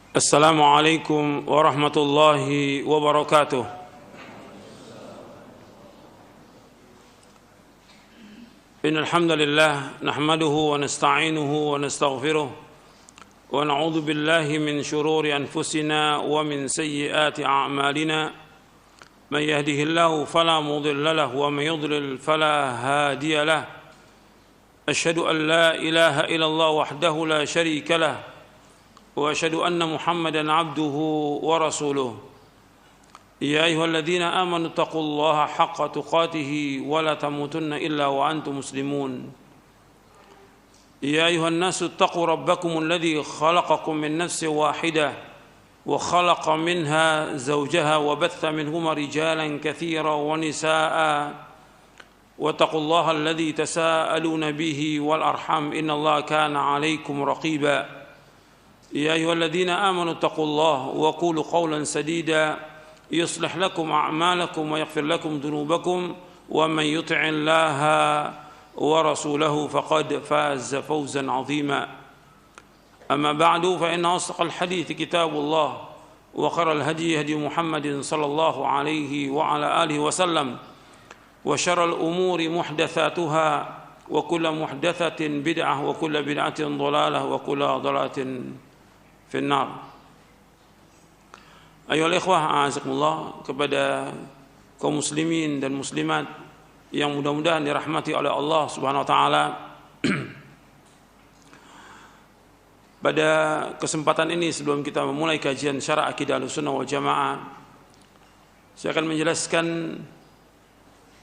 Assalamualaikum warahmatullahi wabarakatuh. Innal hamdalillah nahmaduhu wa nasta'inuhu wa nastaghfiruh wa na'udzu billahi min shururi anfusina wa min sayyiati a'malina. Man yahdihillahu fala mudilla lahu wa man yudlil fala hadiya lahu. Asyhadu an la ilaha illallah wahdahu la syarika lahu وأشهد أن محمدًا عبده ورسوله يا أيها الذين آمنوا اتقوا الله حق تقاته ولا تموتن إلا وأنتم مسلمون يا أيها الناس اتقوا ربكم الذي خلقكم من نفس واحدة وخلق منها زوجها وبث منهما رجالًا كثيرًا ونساء واتقوا الله الذي تساءلون به والأرحام إن الله كان عليكم رقيبًا يا أيها الذين آمنوا اتقوا الله وقولوا قولا سديدا يصلح لكم أعمالكم ويغفر لكم ذنوبكم ومن يطع الله ورسوله فقد فاز فوزا عظيما أما بعد فإن أصدق الحديث كتاب الله وخير الهدي هدي محمد صلى الله عليه وعلى آله وسلم وشر الأمور محدثاتها وكل محدثة بدعة وكل بدعة ضلالة وكل ضلالة finnar. Ayolah ikhwah, a'azakumullah, kepada kaum muslimin dan muslimat yang mudah-mudahan dirahmati oleh Allah Subhanahu wa taala. Pada kesempatan ini sebelum kita memulai kajian syarah akidah Ahlussunnah wal Jamaah, saya akan menjelaskan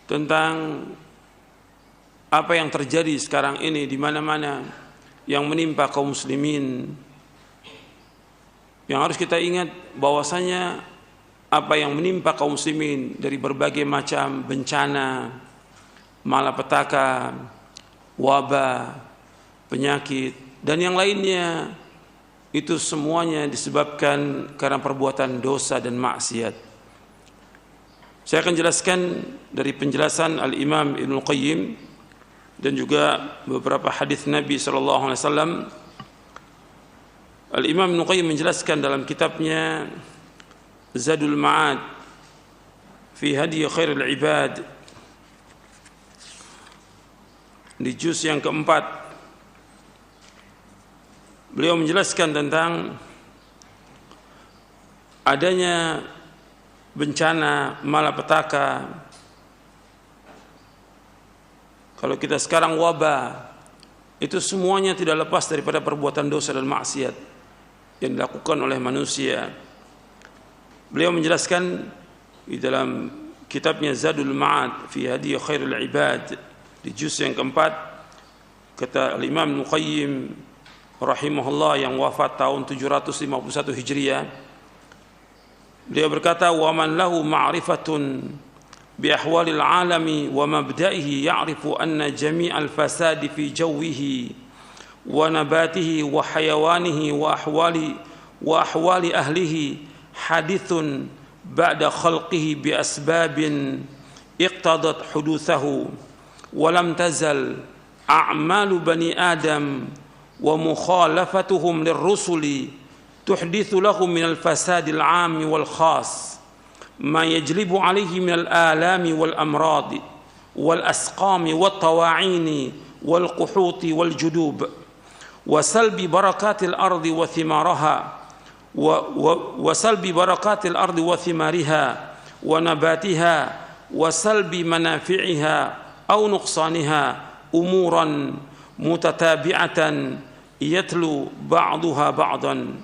tentang apa yang terjadi sekarang ini di mana-mana yang menimpa kaum muslimin. Yang harus kita ingat bahwasanya apa yang menimpa kaum muslimin dari berbagai macam bencana, malapetaka, wabah, penyakit dan yang lainnya, itu semuanya disebabkan karena perbuatan dosa dan maksiat. Saya akan jelaskan dari penjelasan Al-Imam Ibnu Qayyim dan juga beberapa hadis Nabi sallallahu alaihi wasallam. Al-Imam Ibnu Qayyim menjelaskan dalam kitabnya Zadul Ma'ad fi Hadi Khairul Ibad di juz yang keempat. Beliau menjelaskan tentang adanya bencana malapetaka. Kalau kita sekarang wabah, itu semuanya tidak lepas daripada perbuatan dosa dan maksiat yang dilakukan oleh manusia. Beliau menjelaskan di dalam kitabnya Zadul Ma'ad fi Hadi Khairul Ibad di juz yang keempat, kata Imam Ibnu Qayyim rahimahullah yang wafat tahun 751 Hijriah, beliau berkata, wa man lahu ma'rifatun bi ahwalil alami wa mabda'ihi ya'rifu anna jami'al fasadi fi jawihi wa nabatihi wa hayawanihi wa ahwali ahlihi hadithun ba'da khalqihi bi asbabin iqtadat huduthahu wa lam tazal a'malu bani adam wa mukhalafatuhum lirrusuli tuhdithu lahum min al-fasadi al-'ami wal khas ma yajlibu alayhi min al-alami wal amradi wal asqami wat tawa'ini wal quhuti wal judub وسلب بركات الأرض وثمارها وسلب بركات الأرض وثمارها ونباتها وسلب منافعها أو نقصانها أمورا متتابعة يتلو بعضها بعضا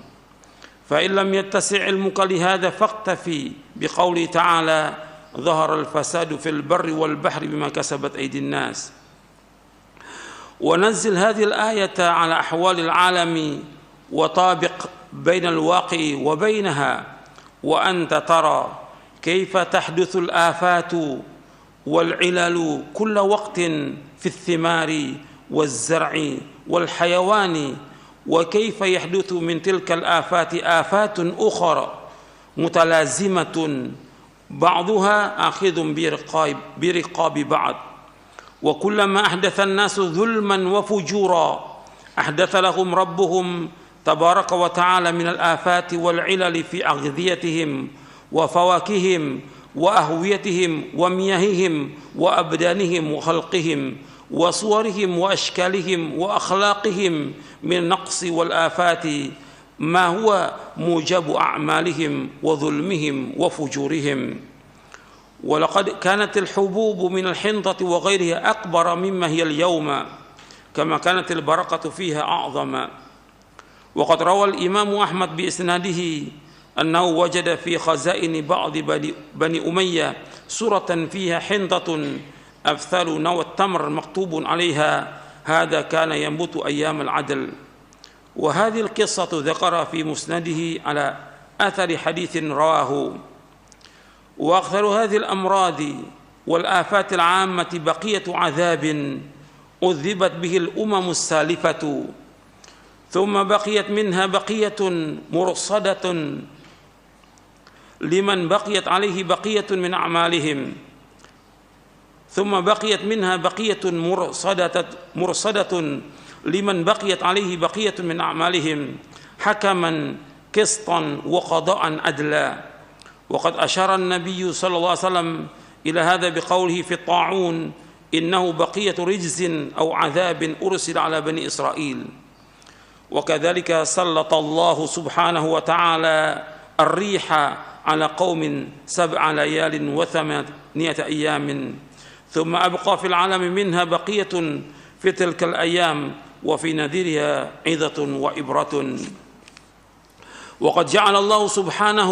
فإن لم يتسع علمك لهذا فاقتفي بقوله تعالى ظهر الفساد في البر والبحر بما كسبت أيدي الناس ونزل هذه الآية على أحوال العالم وطابق بين الواقع وبينها وأنت ترى كيف تحدث الآفات والعلل كل وقت في الثمار والزرع والحيوان وكيف يحدث من تلك الآفات آفات أخرى متلازمة بعضها آخذ برقاب بعض وكلما أحدث الناس ظلما وفجورا أحدث لهم ربهم تبارك وتعالى من الآفات والعلل في أغذيتهم وفواكههم وأهويتهم ومياههم وأبدانهم وخلقهم وصورهم وأشكالهم وأخلاقهم من النقص والآفات ما هو موجب أعمالهم وظلمهم وفجورهم. ولقد كانت الحبوب من الحنطة وغيرها أكبر مما هي اليوم، كما كانت البركة فيها أعظم. وقد روى الإمام أحمد بإسناده أنه وجد في خزائن بعض بني أمية سورة فيها حنطة أمثال نوى التمر مكتوب عليها هذا كان ينبت أيام العدل. وهذه القصة ذكرها في مسنده على أثر حديث رواه. وأكثر هذه الأمراض والآفات العامة بقية عذاب أذبت به الأمم السالفة، ثم بقيت منها بقية مرصدة لمن بقيت عليه بقية من أعمالهم، ثم بقيت منها بقية مرصدة لمن بقيت عليه بقية من أعمالهم حكما قسطا وقضاء عدلا. وقد أشار النبي صلى الله عليه وسلم إلى هذا بقوله في الطاعون إنه بقية رجز أو عذاب أرسل على بني إسرائيل. وكذلك سلط الله سبحانه وتعالى الريح على قوم 7 ليال و8 أيام، ثم أبقى في العالم منها بقية في تلك الأيام وفي نذيرها عظة وعبرة. وقد جعل الله سبحانه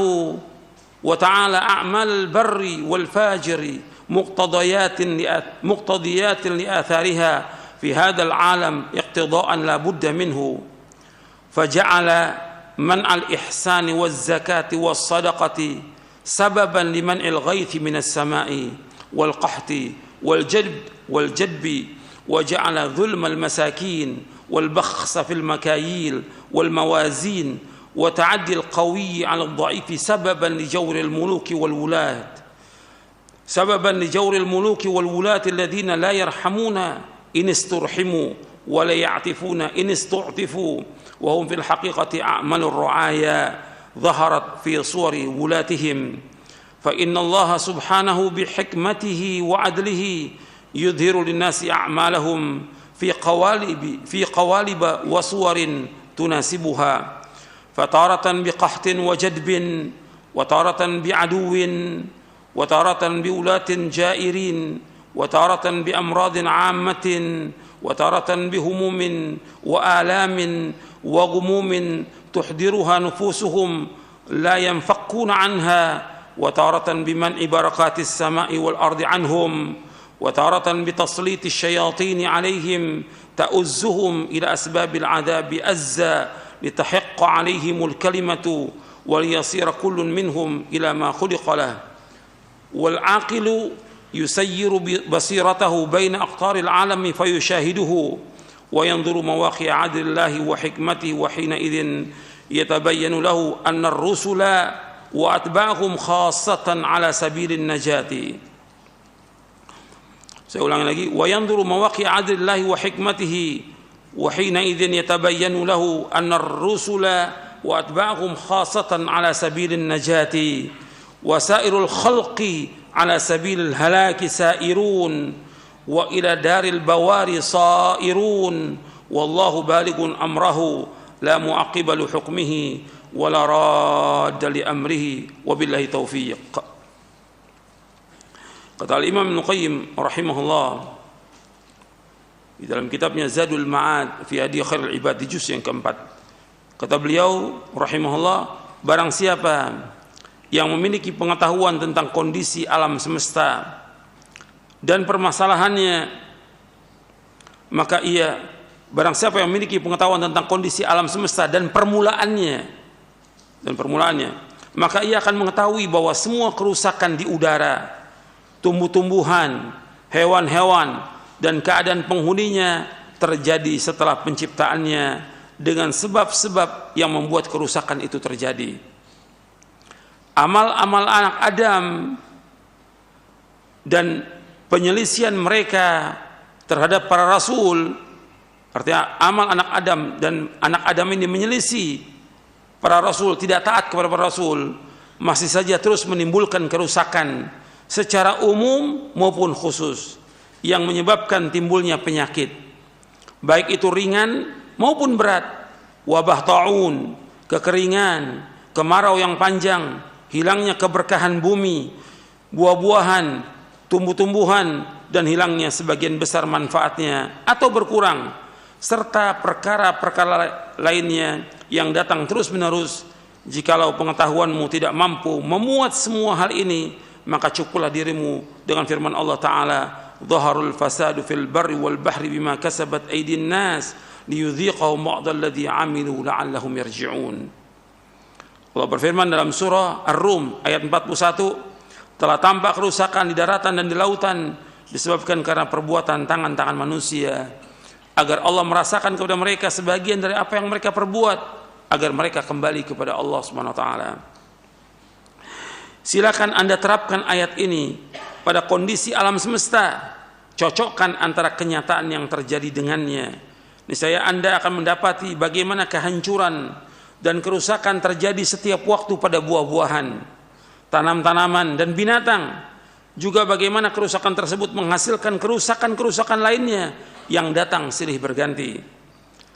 وتعالى أعمال البر والفاجر مقتضيات لآثارها في هذا العالم اقتضاء لا بد منه، فجعل منع الإحسان والزكاة والصدقة سببا لمنع الغيث من السماء والقحط والجدب، وجعل ظلم المساكين والبخس في المكاييل والموازين وتعدي القوي على الضعيف سببا لجور الملوك والولاة الذين لا يرحمون إن استرحموا ولا يعطفون إن استعطفوا، وهم في الحقيقة أعمال الرعايا ظهرت في صور ولاتهم. فإن الله سبحانه بحكمته وعدله يظهر للناس أعمالهم في قوالب وصور تناسبها، فتارة بقحط وجدب، وتارة بعدو، وتارة بولاة جائرين، وتارة بأمراض عامة، وتارة بهموم وآلام وغموم تحضرها نفوسهم لا ينفكون عنها، وتارة بمنع بركات السماء والأرض عنهم، وتارة بتسليط الشياطين عليهم تؤزهم إلى أسباب العذاب أزا لتحق عليهم الكلمة وليصير كل منهم إلى ما خلق له. والعاقل يسير بصيرته بين أقطار العالم فيشاهده وينظر مواقع عدل الله وحكمته، وحينئذ يتبين له أن الرسل وأتباعهم خاصة على سبيل النجاة. Saya ulangi lagi, وينظر مواقع عدل الله وحكمته وحينئذ يتبين له أن الرسل وأتباعهم خاصة على سبيل النجاة، وسائر الخلق على سبيل الهلاك سائرون، وإلى دار البوار صائرون، والله بالغ أمره لا معقب لحكمه ولا راد لأمره وبالله توفيق. Kata Imam Ibnu Qayyim rahimahullah di dalam kitabnya Zadul Ma'ad fi Hadi Khairul Ibad di juz yang keempat, kata beliau rahimahullah, barang siapa yang memiliki pengetahuan tentang kondisi alam semesta dan permasalahannya, maka barang siapa yang memiliki pengetahuan tentang kondisi alam semesta dan permulaannya, maka ia akan mengetahui bahwa semua kerusakan di udara, tumbuh-tumbuhan, hewan-hewan, dan keadaan penghuninya terjadi setelah penciptaannya dengan sebab-sebab yang membuat kerusakan itu terjadi. Amal-amal anak Adam dan penyelisihan mereka terhadap para rasul Artinya amal anak Adam, dan anak Adam ini menyelisih para rasul, tidak taat kepada para rasul, masih saja terus menimbulkan kerusakan secara umum maupun khusus yang menyebabkan timbulnya penyakit, baik itu ringan maupun berat. Wabah taun, kekeringan, kemarau yang panjang, hilangnya keberkahan bumi, buah-buahan, tumbuh-tumbuhan, dan hilangnya sebagian besar manfaatnya atau berkurang, serta perkara-perkara lainnya yang datang terus-menerus. Jikalau pengetahuanmu tidak mampu memuat semua hal ini, maka cukuplah dirimu dengan firman Allah Ta'ala, "Dhaharul fasadu fil barri wal bahri bima kasabat aydin nas liyudhiqahum ba'dal ladzi 'amilu la'allahum yarji'un." Allah berfirman dalam surah Ar-Rum ayat 41, telah tampak kerusakan di daratan dan di lautan disebabkan karena perbuatan tangan-tangan manusia, agar Allah merasakan kepada mereka sebagian dari apa yang mereka perbuat, agar mereka kembali kepada Allah Subhanahu wa taala. Silakan Anda terapkan ayat ini pada kondisi alam semesta, cocokkan antara kenyataan yang terjadi dengannya. Niscaya Anda akan mendapati bagaimana kehancuran dan kerusakan terjadi setiap waktu pada buah-buahan, tanam-tanaman, dan binatang. Juga bagaimana kerusakan tersebut menghasilkan kerusakan-kerusakan lainnya yang datang silih berganti.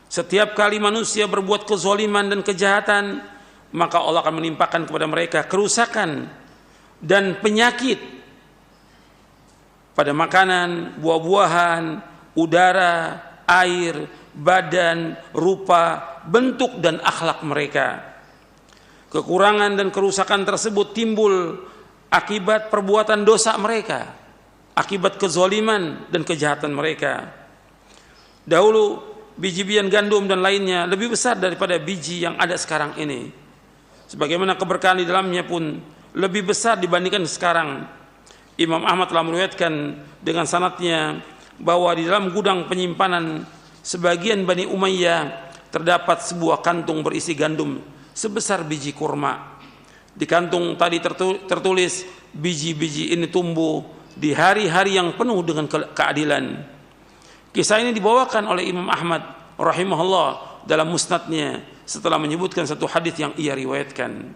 Setiap kali manusia berbuat kezaliman dan kejahatan, maka Allah akan menimpakan kepada mereka kerusakan dan penyakit pada makanan, buah-buahan, udara, air, badan, rupa, bentuk, dan akhlak mereka. Kekurangan dan kerusakan tersebut timbul akibat perbuatan dosa mereka, akibat kezaliman dan kejahatan mereka. Dahulu biji-bijian gandum dan lainnya lebih besar daripada biji yang ada sekarang ini, sebagaimana keberkahan di dalamnya pun lebih besar dibandingkan sekarang. Imam Ahmad telah meriwayatkan dengan sanadnya bahwa di dalam gudang penyimpanan sebagian Bani Umayyah terdapat sebuah kantung berisi gandum sebesar biji kurma. Di kantung tadi tertulis, biji-biji ini tumbuh di hari-hari yang penuh dengan keadilan. Kisah ini dibawakan oleh Imam Ahmad rahimahullah dalam musnadnya setelah menyebutkan satu hadis yang ia riwayatkan.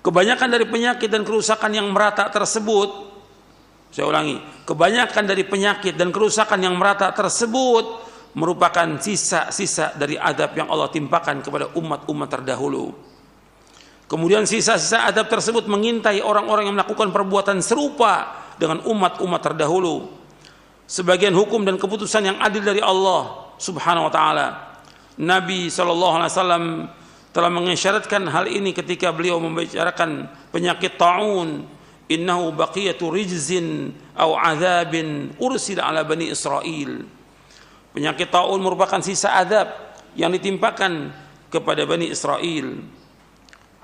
Kebanyakan dari penyakit dan kerusakan yang merata tersebut, saya ulangi, kebanyakan dari penyakit dan kerusakan yang merata tersebut merupakan sisa-sisa dari adab yang Allah timpakan kepada umat-umat terdahulu. Kemudian sisa-sisa adab tersebut mengintai orang-orang yang melakukan perbuatan serupa dengan umat-umat terdahulu. Sebagian hukum dan keputusan yang adil dari Allah Subhanahu wa taala. Nabi SAW telah mengisyaratkan hal ini ketika beliau membicarakan penyakit taun, innahu baqiyatu rijzin aw adzabin ursila ala bani Israil. Penyakit taun merupakan sisa adab yang ditimpakan kepada Bani Israel.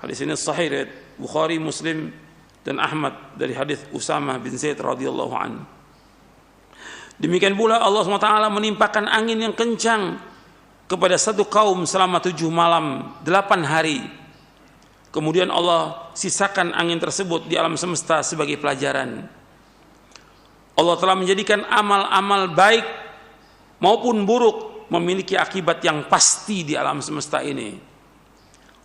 Hadis ini sahih riwayat Bukhari, Muslim, dan Ahmad dari hadis Usamah bin Zaid radhiyallahu an. Demikian pula Allah SWT menimpakan angin yang kencang kepada satu kaum selama 7 malam 8 hari. Kemudian Allah sisakan angin tersebut di alam semesta sebagai pelajaran. Allah telah menjadikan amal-amal baik maupun buruk memiliki akibat yang pasti di alam semesta ini.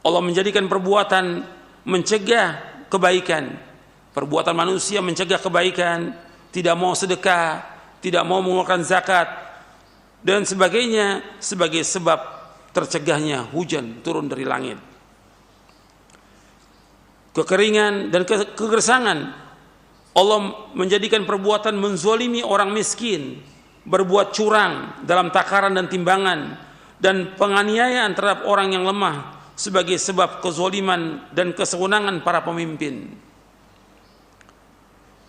Allah menjadikan perbuatan mencegah kebaikan, perbuatan manusia mencegah kebaikan, tidak mau sedekah, tidak mau mengeluarkan zakat, dan sebagainya sebagai sebab tercegahnya hujan turun dari langit. Kekeringan dan kegersangan, Allah menjadikan perbuatan menzolimi orang miskin, berbuat curang dalam takaran dan timbangan, dan penganiayaan terhadap orang yang lemah sebagai sebab kezoliman dan kesewenangan para pemimpin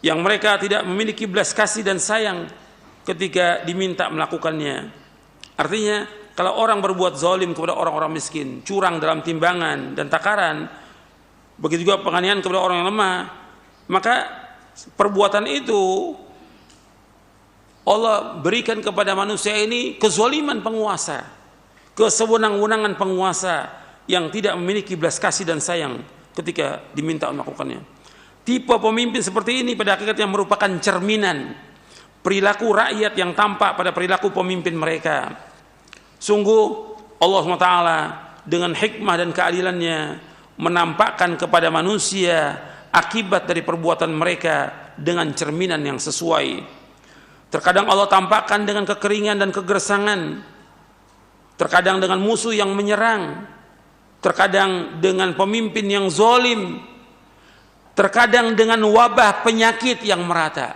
yang mereka tidak memiliki belas kasih dan sayang ketika diminta melakukannya. Artinya, kalau orang berbuat zalim kepada orang-orang miskin, curang dalam timbangan dan takaran, begitu juga penganiayaan kepada orang yang lemah, maka perbuatan itu Allah berikan kepada manusia ini kezaliman penguasa, kesewenang-wenangan penguasa yang tidak memiliki belas kasih dan sayang ketika diminta melakukannya. Tipe pemimpin seperti ini pada hakikatnya merupakan cerminan perilaku rakyat yang tampak pada perilaku pemimpin mereka. Sungguh Allah SWT dengan hikmah dan keadilannya menampakkan kepada manusia akibat dari perbuatan mereka dengan cerminan yang sesuai. Terkadang Allah tampakkan dengan kekeringan dan kegersangan, terkadang dengan musuh yang menyerang, terkadang dengan pemimpin yang zalim, terkadang dengan wabah penyakit yang merata.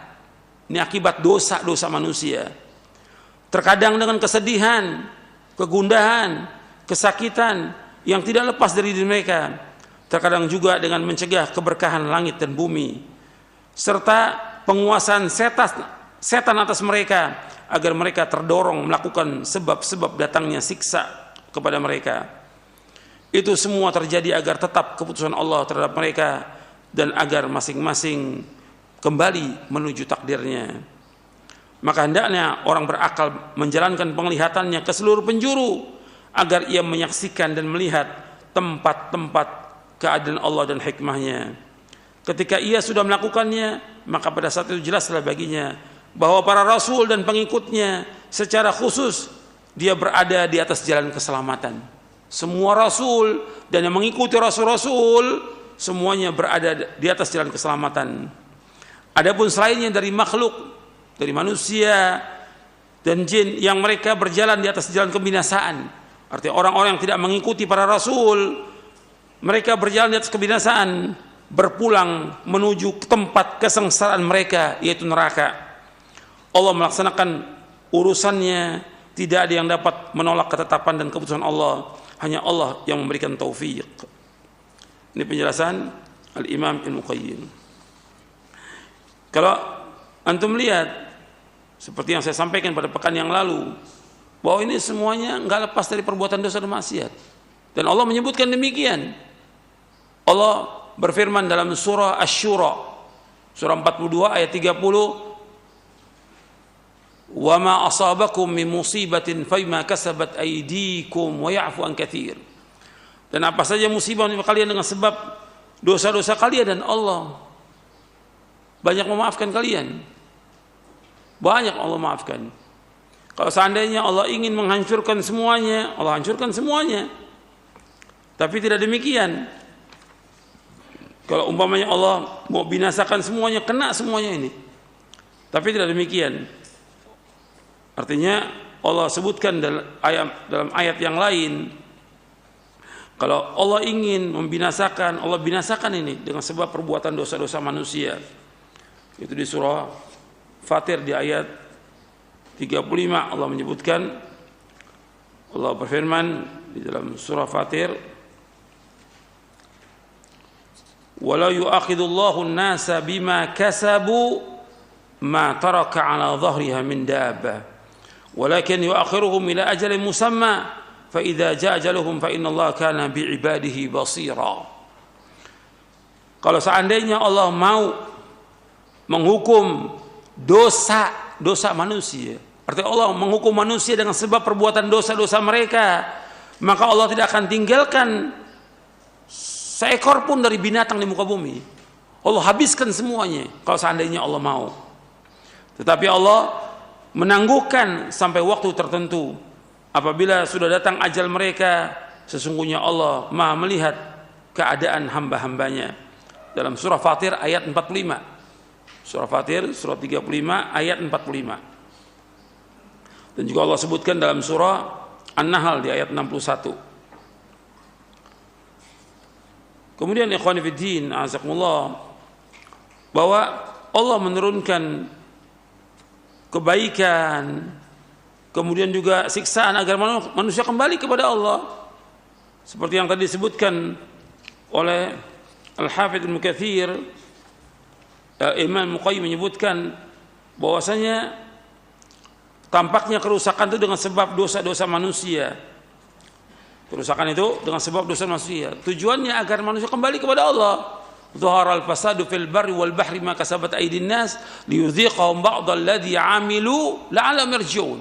Ini akibat dosa-dosa manusia. Terkadang dengan kesedihan, kegundahan, kesakitan yang tidak lepas dari diri mereka. Terkadang juga dengan mencegah keberkahan langit dan bumi, serta penguasaan setan atas mereka agar mereka terdorong melakukan sebab-sebab datangnya siksa kepada mereka. Itu semua terjadi agar tetap keputusan Allah terhadap mereka dan agar masing-masing kembali menuju takdirnya. Maka hendaknya orang berakal menjalankan penglihatannya ke seluruh penjuru agar ia menyaksikan dan melihat tempat-tempat keadilan Allah dan hikmahnya. Ketika ia sudah melakukannya, maka pada saat itu jelaslah baginya bahwa para rasul dan pengikutnya secara khusus dia berada di atas jalan keselamatan. Semua rasul dan yang mengikuti rasul-rasul semuanya berada di atas jalan keselamatan. Adapun selainnya dari makhluk, dari manusia dan jin yang mereka berjalan di atas jalan kebinasaan. Artinya orang-orang yang tidak mengikuti para rasul, mereka berjalan di atas kebinasaan, berpulang menuju tempat kesengsaraan mereka, yaitu neraka. Allah melaksanakan urusannya, tidak ada yang dapat menolak ketetapan dan keputusan Allah. Hanya Allah yang memberikan taufik. Ini penjelasan Al-Imam Ibnu Qayyim. Kalau antum lihat seperti yang saya sampaikan pada pekan yang lalu, bahwa ini semuanya enggak lepas dari perbuatan dosa dan maksiat. Dan Allah menyebutkan demikian. Allah berfirman dalam surah Asy-Syura, surah 42 ayat 30, "Wa ma asabakum min musibatin fama kasabat aydikum wa ya'fu an katsir." Dan apa saja musibah menimpa kalian dengan sebab dosa-dosa kalian, dan Allah banyak memaafkan kalian. Banyak Allah maafkan. Kalau seandainya Allah ingin menghancurkan semuanya, Allah hancurkan semuanya. Tapi tidak demikian. Kalau umpamanya Allah mau binasakan semuanya, kena semuanya ini. Tapi tidak demikian. Artinya Allah sebutkan dalam ayat yang lain, kalau Allah ingin membinasakan, Allah binasakan ini dengan sebab perbuatan dosa-dosa manusia. Itu di surah Fatir di ayat 35 Allah menyebutkan, Allah berfirman di dalam surah Fatir, "Wala yu'akhidullahu an-nasa bima kasabu ma taraka 'ala dhahriha min dabbah, walakin yu'akhiruhum ila ajalin musamma, fa idza jaa ajaluhum fa innallaha kana bi'ibadihi basira." Kalau seandainya Allah mau menghukum dosa manusia, artinya Allah menghukum manusia dengan sebab perbuatan dosa-dosa mereka, maka Allah tidak akan tinggalkan seekor pun dari binatang di muka bumi. Allah habiskan semuanya kalau seandainya Allah mau. Tetapi Allah menangguhkan sampai waktu tertentu. Apabila sudah datang ajal mereka, sesungguhnya Allah Maha melihat keadaan hamba-hambanya. Dalam surah Fatir ayat 45. Surah Fatir surah 35 ayat 45. Dan juga Allah sebutkan dalam surah An-Nahl di ayat 61. Kemudian ikhwan fillah, azakumullah, bahwa Allah menurunkan kebaikan, kemudian juga siksaan agar manusia kembali kepada Allah. Seperti yang tadi disebutkan oleh Al-Hafidz Ibnu Katsir, Imam Muqayyim menyebutkan bahwasanya tampaknya kerusakan itu dengan sebab dosa-dosa manusia. Kerusakan itu dengan sebab dosa manusia. Tujuannya agar manusia kembali kepada Allah. Dhaharal fasadu fil barri wal bahri ma kasabat aydin nas liyudhiqahum ba'dal ladzi 'amilu la'allahum yarji'un.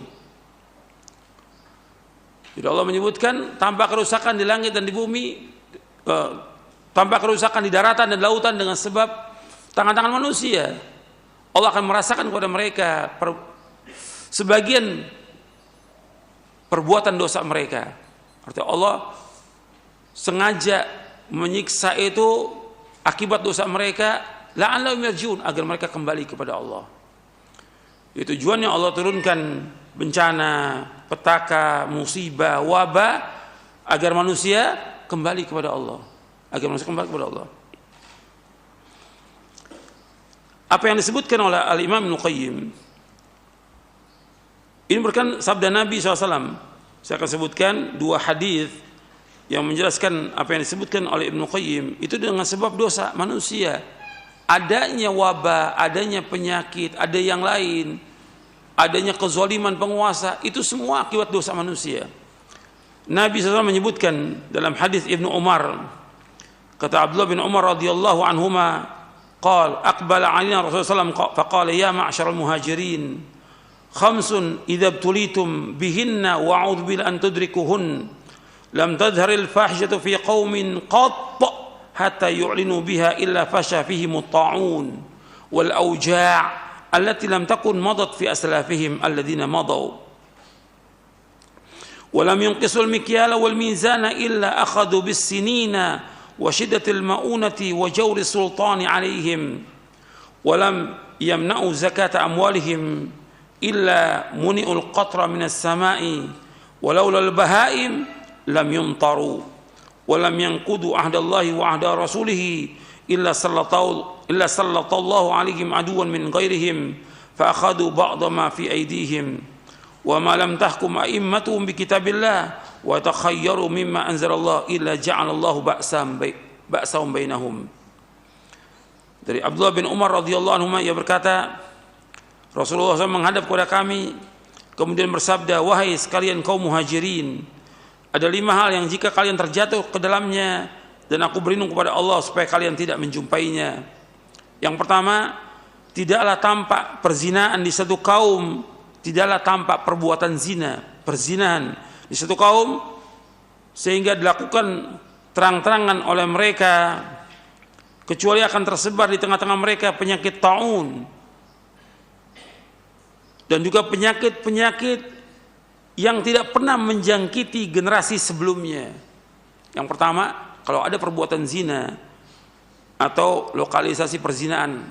Jadi Allah menyebutkan tampak kerusakan di langit dan di bumi, tampak kerusakan di daratan dan lautan dengan sebab tangan-tangan manusia. Allah akan merasakan kepada mereka sebagian perbuatan dosa mereka. Artinya Allah sengaja menyiksa itu akibat dosa mereka, la'allahum yarji'un, agar mereka kembali kepada Allah. Itu tujuannya Allah turunkan bencana, petaka, musibah, wabah, agar manusia kembali kepada Allah. Agar manusia kembali kepada Allah. Apa yang disebutkan oleh Al-Imam Ibnu Qayyim, ini merupakan sabda Nabi SAW. Saya akan sebutkan dua hadis yang menjelaskan apa yang disebutkan oleh Ibnu Qayyim. Itu dengan sebab dosa manusia, adanya wabah, adanya penyakit, ada yang lain, adanya kezaliman penguasa, itu semua akibat dosa manusia. Nabi SAW menyebutkan dalam hadis Ibnu Umar, kata Abdullah bin Umar radhiyallahu anhuma, qala aqbala alaina Rasulullah SAW faqala ya ma'syaral muhajirin khamsun idza ibtulitum bihinna wa a'udzu billahi an tudrikuhun lam tadhharil fahishatu fi qaumin qat hatta yu'linu biha illa fasha fihim at-ta'un wal awja' allati lam takun madat fi aslafihim alladhina madaw wa lam yunqisul mikyala wal mizana illa akhadhu bis sinina wa shiddatil ma'unati wa jawri sultani alaihim wa lam yamna'u zakata amwalihim illa muni'ul qatra minas sama'i walaula al bahaim lam yumtaru wa lam yanqudu ahdallahi wa ahda rasulih illa sallallahu alaihim aduwan min ghairihim fa akhadhu ba'da ma fi aydihim wa ma lam tahkum a'immatuhum bi kitabillah wa takhayyaru mimma anzalallah illa ja'alallahu ba'sahum bainahum. Dari Abdullah bin Umar radhiyallahu anhu, ia berkata, Rasulullah SAW menghadap kepada kami kemudian bersabda, wahai sekalian kaum muhajirin, ada 5 hal yang jika kalian terjatuh ke dalamnya dan aku berlindung kepada Allah supaya kalian tidak menjumpainya. Yang pertama, tidaklah tampak perzinahan di satu kaum, tidaklah tampak perbuatan zina, perzinahan di satu kaum sehingga dilakukan terang-terangan oleh mereka, kecuali akan tersebar di tengah-tengah mereka penyakit ta'un dan juga penyakit-penyakit yang tidak pernah menjangkiti generasi sebelumnya. Yang pertama, kalau ada perbuatan zina atau lokalisasi perzinahan,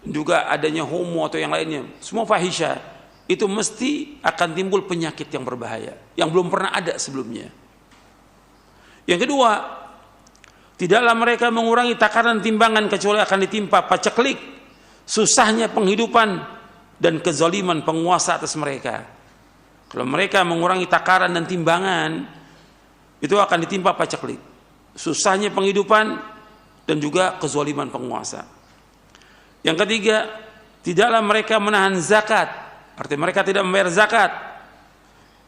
juga adanya homo atau yang lainnya, semua fahisha, itu mesti akan timbul penyakit yang berbahaya yang belum pernah ada sebelumnya. Yang kedua, tidaklah mereka mengurangi takaran timbangan kecuali akan ditimpa paceklik, susahnya penghidupan dan kezaliman penguasa atas mereka. Kalau mereka mengurangi takaran dan timbangan, itu akan ditimpa paceklik, susahnya penghidupan dan juga kezaliman penguasa. Yang ketiga, tidaklah mereka menahan zakat, artinya mereka tidak membayar zakat,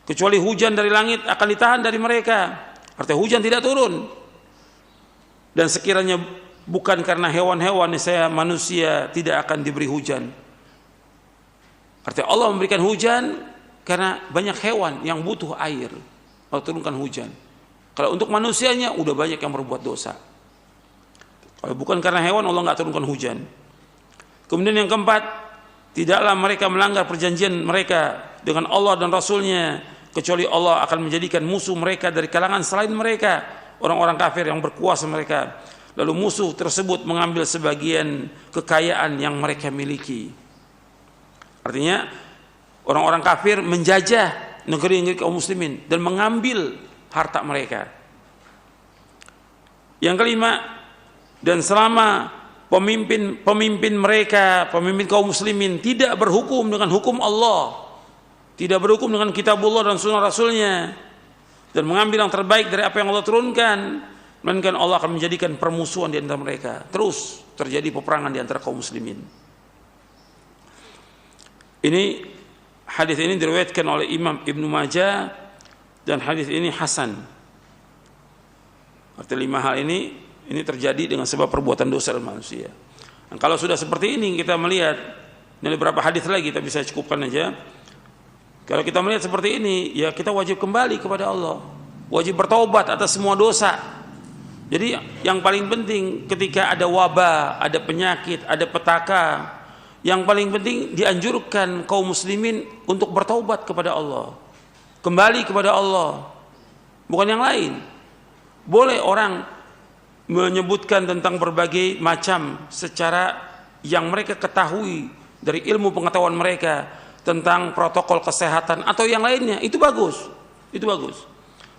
kecuali hujan dari langit akan ditahan dari mereka, artinya hujan tidak turun. Dan sekiranya bukan karena hewan-hewan, saya manusia tidak akan diberi hujan. Artinya Allah memberikan hujan karena banyak hewan yang butuh air, Allah turunkan hujan. Kalau untuk manusianya udah banyak yang berbuat dosa. Kalau bukan karena hewan, Allah nggak turunkan hujan. Kemudian yang keempat, tidaklah mereka melanggar perjanjian mereka dengan Allah dan Rasulnya, kecuali Allah akan menjadikan musuh mereka dari kalangan selain mereka, orang-orang kafir yang berkuasa mereka. Lalu musuh tersebut mengambil sebagian kekayaan yang mereka miliki. Artinya orang-orang kafir menjajah negeri-negeri kaum muslimin dan mengambil harta mereka. Yang kelima, dan selama pemimpin mereka, pemimpin kaum muslimin tidak berhukum dengan hukum Allah, tidak berhukum dengan kitabullah dan sunnah rasulnya, dan mengambil yang terbaik dari apa yang Allah turunkan, melainkan Allah akan menjadikan permusuhan di antara mereka. Terus terjadi peperangan di antara kaum muslimin. Ini hadis ini diriwayatkan oleh Imam Ibnu Majah dan hadis ini hasan. Artinya 5 hal ini terjadi dengan sebab perbuatan dosa dari manusia. Dan kalau sudah seperti ini kita melihat, ini beberapa hadis lagi kita bisa cukupkan aja. Kalau kita melihat seperti ini, ya kita wajib kembali kepada Allah, wajib bertaubat atas semua dosa. Jadi yang paling penting ketika ada wabah, ada penyakit, ada petaka, yang paling penting dianjurkan kaum muslimin untuk bertaubat kepada Allah, kembali kepada Allah, bukan yang lain. Boleh orang menyebutkan tentang berbagai macam secara yang mereka ketahui dari ilmu pengetahuan mereka tentang protokol kesehatan atau yang lainnya, itu bagus, itu bagus.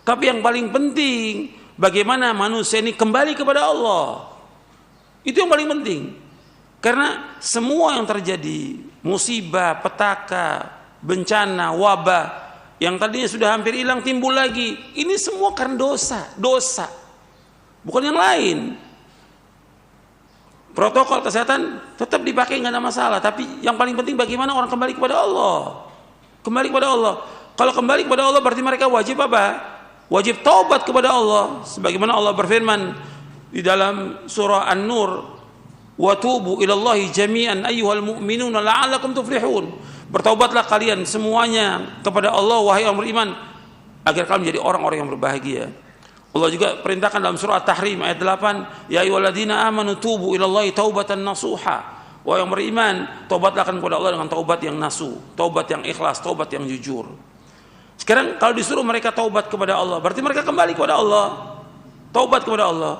Tapi yang paling penting bagaimana manusia ini kembali kepada Allah, itu yang paling penting. Karena semua yang terjadi, musibah, petaka, bencana, wabah yang tadinya sudah hampir hilang timbul lagi, ini semua karena dosa, bukan yang lain. Protokol kesehatan tetap dipakai, nggak ada masalah, tapi yang paling penting bagaimana orang kembali kepada Allah. Kembali kepada Allah. Kalau kembali kepada Allah berarti mereka wajib apa? Wajib taubat kepada Allah, sebagaimana Allah berfirman di dalam surah An-Nur, wa tubu ilallahi jami'an ayyuhal mu'minuna la'allakum tuflihun. Bertaubatlah kalian semuanya kepada Allah wahai orang beriman agar kalian menjadi orang-orang yang berbahagia. Allah juga perintahkan dalam surah At-Tahrim ayat 8, ya ayyuhalladzina amanu tubu ilallahi taubatan nasuha. Wahai yang beriman, taubatlah kepada Allah dengan taubat yang nasuh, taubat yang ikhlas, taubat yang jujur. Sekarang kalau disuruh mereka taubat kepada Allah, berarti mereka kembali kepada Allah, taubat kepada Allah.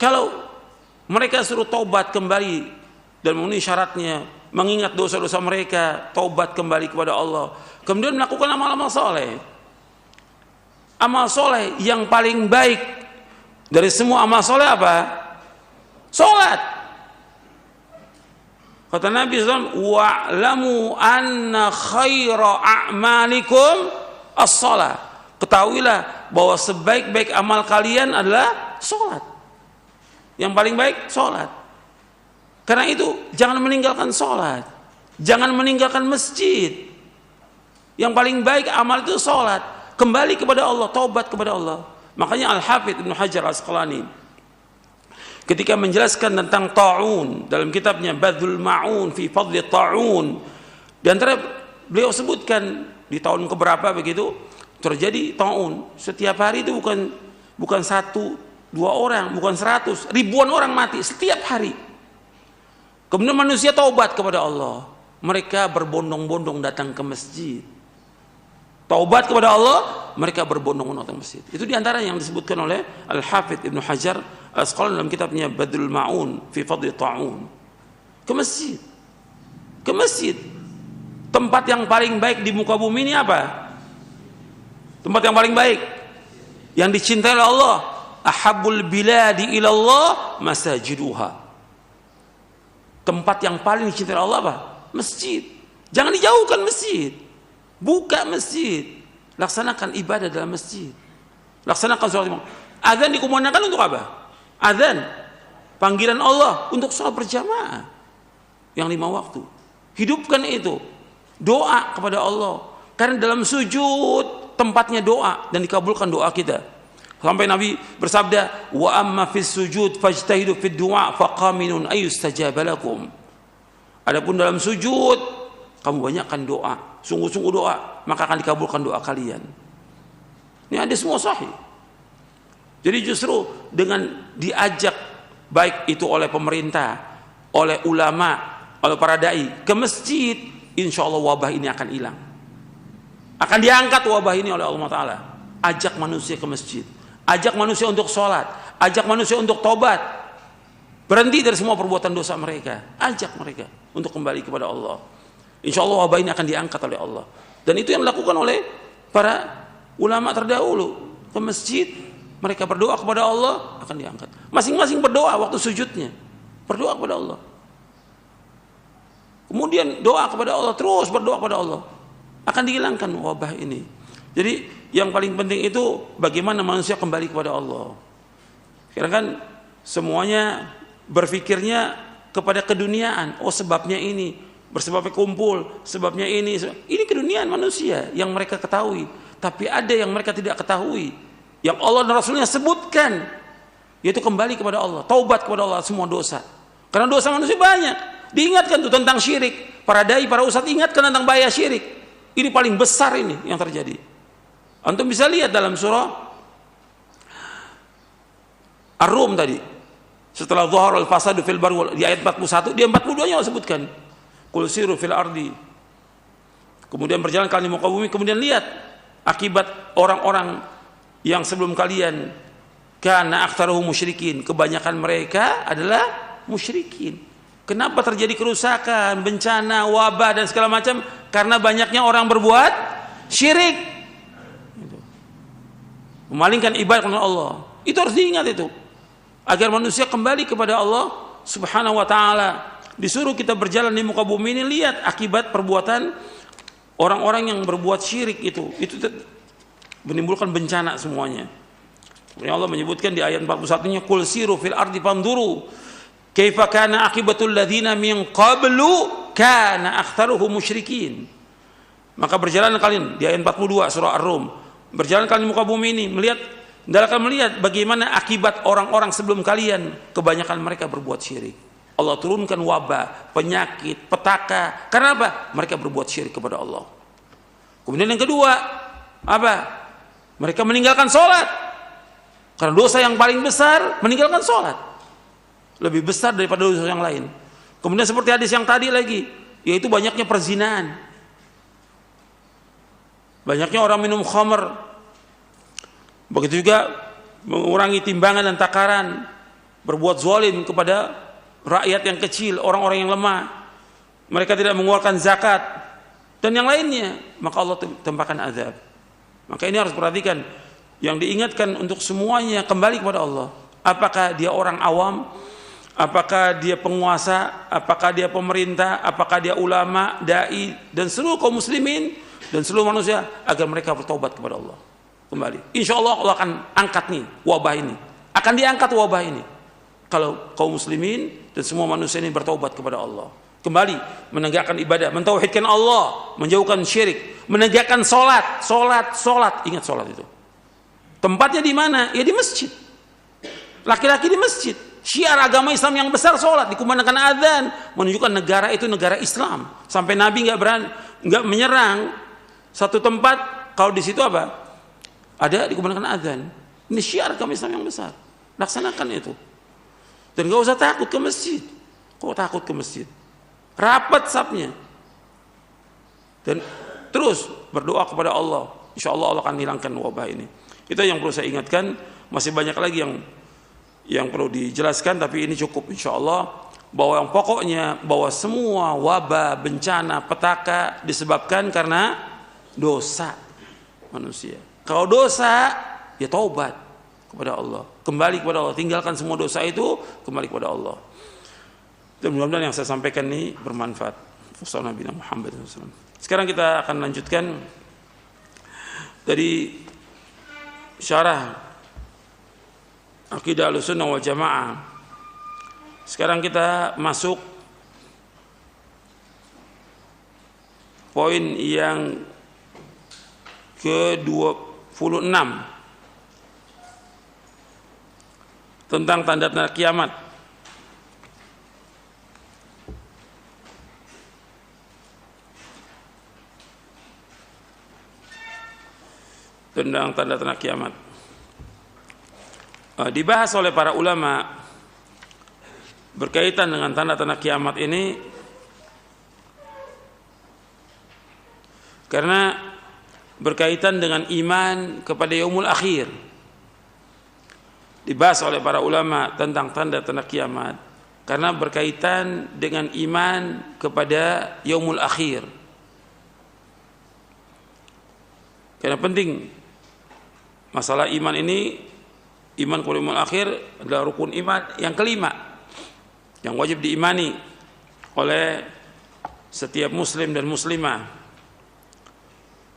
Kalau mereka suruh taubat kembali dan memenuhi syaratnya, mengingat dosa-dosa mereka, taubat kembali kepada Allah, kemudian melakukan amal-amal soleh. Amal soleh yang paling baik dari semua amal soleh apa? Salat. Kata Nabi SAW, wa'lamu anna khaira a'malikum as-salat. Ketahuilah bahwa sebaik-baik amal kalian adalah salat. Yang paling baik salat. Karena itu jangan meninggalkan salat, jangan meninggalkan masjid. Yang paling baik amal itu salat. Kembali kepada Allah, taubat kepada Allah. Makanya Al-Hafidz Ibnu Hajar Al-Asqalani ketika menjelaskan tentang ta'un dalam kitabnya Badlul Ma'un fi Fadli Ta'un, di antara beliau sebutkan di tahun keberapa begitu terjadi ta'un. Setiap hari itu bukan satu, dua orang, bukan 100, ribuan orang mati setiap hari. Kemudian manusia taubat kepada Allah. Mereka berbondong-bondong datang ke masjid. Taubat kepada Allah, mereka berbondong-bondong datang ke masjid. Itu diantara yang disebutkan oleh Al-Hafidz Ibnu Hajar Al-Asqalani dalam kitabnya Badlul Ma'un fi Fadli Ta'un. Ke masjid. Ke masjid. Tempat yang paling baik di muka bumi ini apa? Tempat yang paling baik yang dicintai oleh Allah, ahabbul biladi ilallah masajiduha. Tempat yang paling dicintai oleh Allah apa? Masjid. Jangan dijauhkan masjid. Buka masjid, laksanakan ibadah dalam masjid, laksanakan sholat. Azan dikumandangkan untuk apa? Azan, panggilan Allah untuk sholat berjamaah yang 5 waktu. Hidupkan itu, doa kepada Allah, karena dalam sujud tempatnya doa dan dikabulkan doa kita. Sampai Nabi bersabda, wa amma fis sujud fajtahidu fid du'a faqaminun ayyustajaba lakum. Adapun dalam sujud kamu banyakkan doa, sungguh-sungguh doa, maka akan dikabulkan doa kalian. Ini ada semua sahih. Jadi justru dengan diajak baik itu oleh pemerintah, oleh ulama, oleh para dai ke masjid, insya Allah wabah ini akan hilang. Akan diangkat wabah ini oleh Allah Ta'ala. Ajak manusia ke masjid, ajak manusia untuk sholat, ajak manusia untuk tobat, berhenti dari semua perbuatan dosa mereka, ajak mereka untuk kembali kepada Allah. Insya Allah wabah ini akan diangkat oleh Allah. Dan itu yang dilakukan oleh para ulama terdahulu. Ke masjid, mereka berdoa kepada Allah, akan diangkat. Masing-masing berdoa waktu sujudnya, berdoa kepada Allah. Kemudian doa kepada Allah, terus berdoa kepada Allah, akan dihilangkan wabah ini. Jadi yang paling penting itu bagaimana manusia kembali kepada Allah. Karena kan semuanya berpikirnya kepada keduniaan. Oh sebabnya ini, bersebabnya kumpul, sebabnya ini keduniaan manusia yang mereka ketahui. Tapi ada yang mereka tidak ketahui, yang Allah dan Rasulnya sebutkan, yaitu kembali kepada Allah, taubat kepada Allah semua dosa. Karena dosa manusia banyak. Diingatkan tuh tentang syirik. Para dai, para ustadz ingatkan tentang bahaya syirik. Ini paling besar ini yang terjadi. Antum bisa lihat dalam surah Ar-Rum tadi. Setelah dhahara al-fasadu fil barri di ayat 41, di 42-nya Allah sebutkan. Qul siru fil ardi. Kemudian berjalan kalian di muka bumi, kemudian lihat akibat orang-orang yang sebelum kalian, kana aktsaruhum musyrikin, kebanyakan mereka adalah musyrikin. Kenapa terjadi kerusakan, bencana, wabah dan segala macam? Karena banyaknya orang berbuat syirik. Memalingkan ibadah kepada Allah. Itu harus diingat itu. Agar manusia kembali kepada Allah Subhanahu wa taala. Disuruh kita berjalan di muka bumi ini, lihat akibat perbuatan orang-orang yang berbuat syirik itu menimbulkan bencana semuanya. Allah menyebutkan di ayat 41-nya, qul siru fil ardi fanduru kaifa kana aqibatul ladzina min qablu kana aktsaruhum musyrikin. Maka berjalan kalian di ayat 42 surah Ar-Rum. Berjalan kalian di muka bumi ini, akan melihat bagaimana akibat orang-orang sebelum kalian, kebanyakan mereka berbuat syirik. Allah turunkan wabah, penyakit, petaka. Karena apa? Mereka berbuat syirik kepada Allah. Kemudian yang kedua, apa? Mereka meninggalkan sholat. Karena dosa yang paling besar, meninggalkan sholat. Lebih besar daripada dosa yang lain. Kemudian seperti hadis yang tadi lagi, yaitu banyaknya perzinahan. Banyaknya orang minum khamr. Begitu juga mengurangi timbangan dan takaran. Berbuat zalim kepada rakyat yang kecil, orang-orang yang lemah. Mereka tidak mengeluarkan zakat dan yang lainnya, maka Allah tempahkan azab. Maka ini harus perhatikan, yang diingatkan untuk semuanya kembali kepada Allah. Apakah dia orang awam, apakah dia penguasa, apakah dia pemerintah, apakah dia ulama, dai, dan seluruh kaum muslimin dan seluruh manusia, agar mereka bertobat kepada Allah kembali. Insya Allah Allah akan angkat nih wabah ini, akan diangkat wabah ini kalau kaum muslimin dan semua manusia ini bertaubat kepada Allah, kembali menegakkan ibadah, mentauhidkan Allah, menjauhkan syirik, menegakkan solat. Ingat solat itu tempatnya di mana? Ya di masjid. Laki-laki di masjid. Syiar agama Islam yang besar solat, dikumandangkan azan, menunjukkan negara itu negara Islam. Sampai Nabi nggak menyerang satu tempat kalau di situ apa? Ada dikumandangkan azan. Ini syiar agama Islam yang besar. Laksanakan itu. Dan gak usah takut ke masjid. Kok takut ke masjid? Rapat safnya. Dan terus berdoa kepada Allah. Insya Allah Allah akan hilangkan wabah ini. Itu yang perlu saya ingatkan. Masih banyak lagi yang perlu dijelaskan, tapi ini cukup insya Allah. Bahwa yang pokoknya, bahwa semua wabah, bencana, petaka disebabkan karena dosa manusia. Kalau dosa, ya taubat kepada Allah, kembali kepada Allah, tinggalkan semua dosa itu, kembali kepada Allah. Dan mudah-mudahan yang saya sampaikan ini bermanfaat. Sekarang kita akan lanjutkan dari syarah Aqidah Ahlussunnah wal Jamaah. Sekarang kita masuk poin yang ke-26 tentang tanda-tanda kiamat. Tentang tanda-tanda kiamat. Dibahas oleh para ulama berkaitan dengan tanda-tanda kiamat ini karena berkaitan dengan iman kepada yaumul akhir. Dibahas oleh para ulama tentang tanda-tanda kiamat karena berkaitan dengan iman kepada yaumul akhir. Karena penting masalah iman ini, iman kepada yaumul akhir adalah rukun iman yang kelima yang wajib diimani oleh setiap muslim dan muslimah.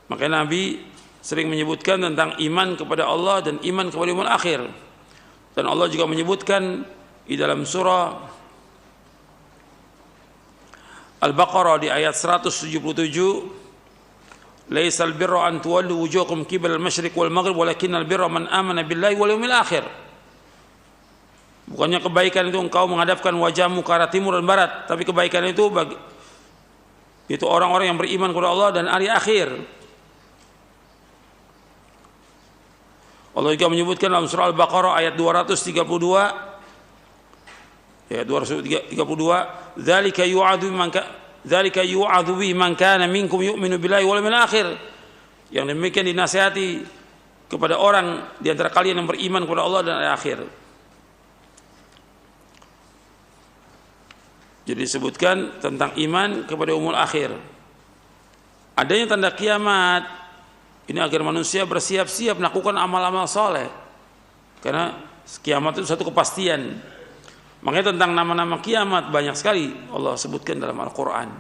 Maka Nabi sering menyebutkan tentang iman kepada Allah dan iman kepada yaumul akhir. Dan Allah juga menyebutkan di dalam surah Al-Baqarah di ayat 177, "Laisal birra an tuwallu wujuhakum qibala al-masyriq wal maghrib walakinnal birra man amana billahi wal yawmil akhir." Bukannya kebaikan itu engkau menghadapkan wajahmu ke arah timur dan barat, tapi kebaikan itu itu orang-orang yang beriman kepada Allah dan hari akhir. Allah juga menyebutkan dalam surah Al-Baqarah ayat 232, ayat 232, dzalika yu'adzu bihi man kana minkum yu'minu billahi wal yawmil akhir. Yang demikian dinasihati kepada orang di antara kalian yang beriman kepada Allah dan hari akhir. Jadi disebutkan tentang iman kepada umul akhir. Adanya tanda kiamat ini agar manusia bersiap-siap melakukan amal-amal soleh. Karena kiamat itu satu kepastian. Makanya tentang nama-nama kiamat banyak sekali Allah sebutkan dalam Al-Quran.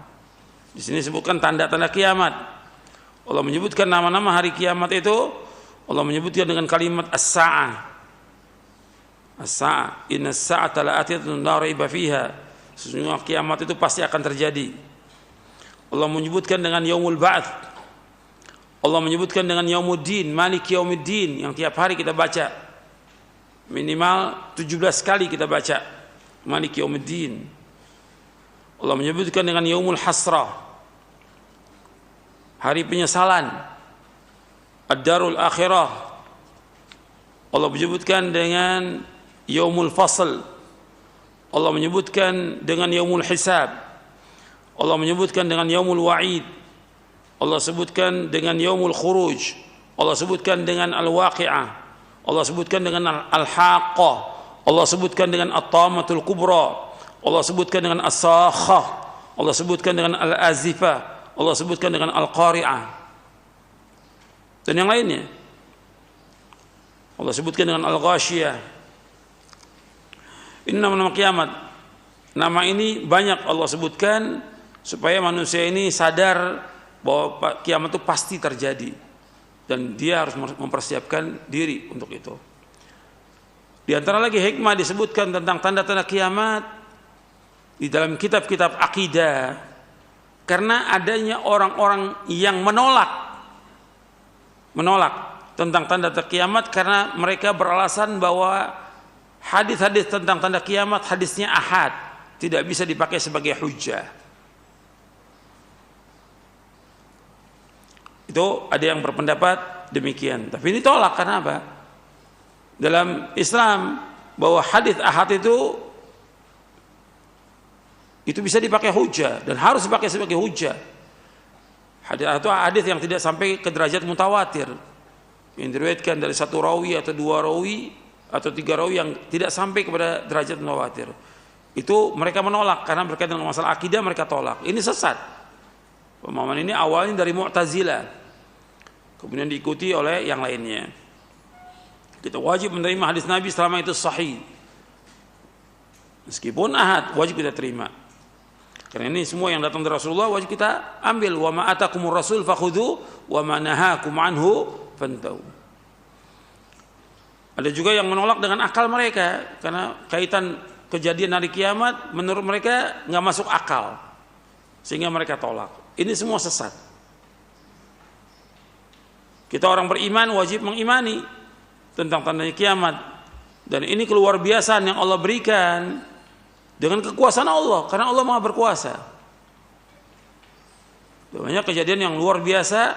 Di sini disebutkan tanda-tanda kiamat. Allah menyebutkan nama-nama hari kiamat itu. Allah menyebutkan dengan kalimat as-sa'ah. As-sa'ah. Inna as-sa'ata la'atiyatun la raiba fiha. Sesungguhnya kiamat itu pasti akan terjadi. Allah menyebutkan dengan yaumul ba'ats. Allah menyebutkan dengan yaumuddin, malik yaumiddin, yang tiap hari kita baca. Minimal 17 kali kita baca malik yaumiddin. Allah menyebutkan dengan yaumul hasrah, hari penyesalan, ad-darul akhirah. Allah menyebutkan dengan yaumul fasl. Allah menyebutkan dengan yaumul hisab. Allah menyebutkan dengan yaumul wa'id. Allah sebutkan dengan yaumul khuruj. Allah sebutkan dengan al-waqi'ah. Allah sebutkan dengan al-haqqah. Allah sebutkan dengan at-tamatul kubra. Allah sebutkan dengan as-sakhah. Allah sebutkan dengan al-azifah. Allah sebutkan dengan al-qari'ah. Dan yang lainnya. Allah sebutkan dengan al-ghashiyah. Ini nama-nama kiamat. Nama ini banyak Allah sebutkan supaya manusia ini sadar bahwa kiamat itu pasti terjadi dan dia harus mempersiapkan diri untuk itu. Di antara lagi hikmah disebutkan tentang tanda-tanda kiamat di dalam kitab-kitab akidah, karena adanya orang-orang yang menolak tentang tanda-tanda kiamat karena mereka beralasan bahwa hadis-hadis tentang tanda kiamat hadisnya ahad, tidak bisa dipakai sebagai hujjah. Itu ada yang berpendapat demikian. Tapi ini tolak karena apa? Dalam Islam bahwa hadis ahad itu bisa dipakai hujjah dan harus dipakai sebagai hujjah. Hadis itu hadis yang tidak sampai ke derajat mutawatir, yang diriwayatkan dari satu rawi atau dua rawi atau tiga rawi yang tidak sampai kepada derajat mutawatir. Itu mereka menolak karena berkaitan dengan masalah akidah, mereka tolak. Ini sesat. Pemahaman ini awalnya dari Mu'tazilah, kemudian diikuti oleh yang lainnya. Kita wajib menerima hadis Nabi selama itu sahih. Meskipun ahad, wajib kita terima. Karena ini semua yang datang dari Rasulullah wajib kita ambil. Wa ma atakumur rasul fakhudhu wa ma nahakum anhu fantahu. Ada juga yang menolak dengan akal mereka karena kaitan kejadian hari kiamat menurut mereka nggak masuk akal sehingga mereka tolak. Ini semua sesat. Kita orang beriman wajib mengimani tentang tanda kiamat, dan ini keluar biasaan yang Allah berikan dengan kekuasaan Allah karena Allah Maha berkuasa. Banyak kejadian yang luar biasa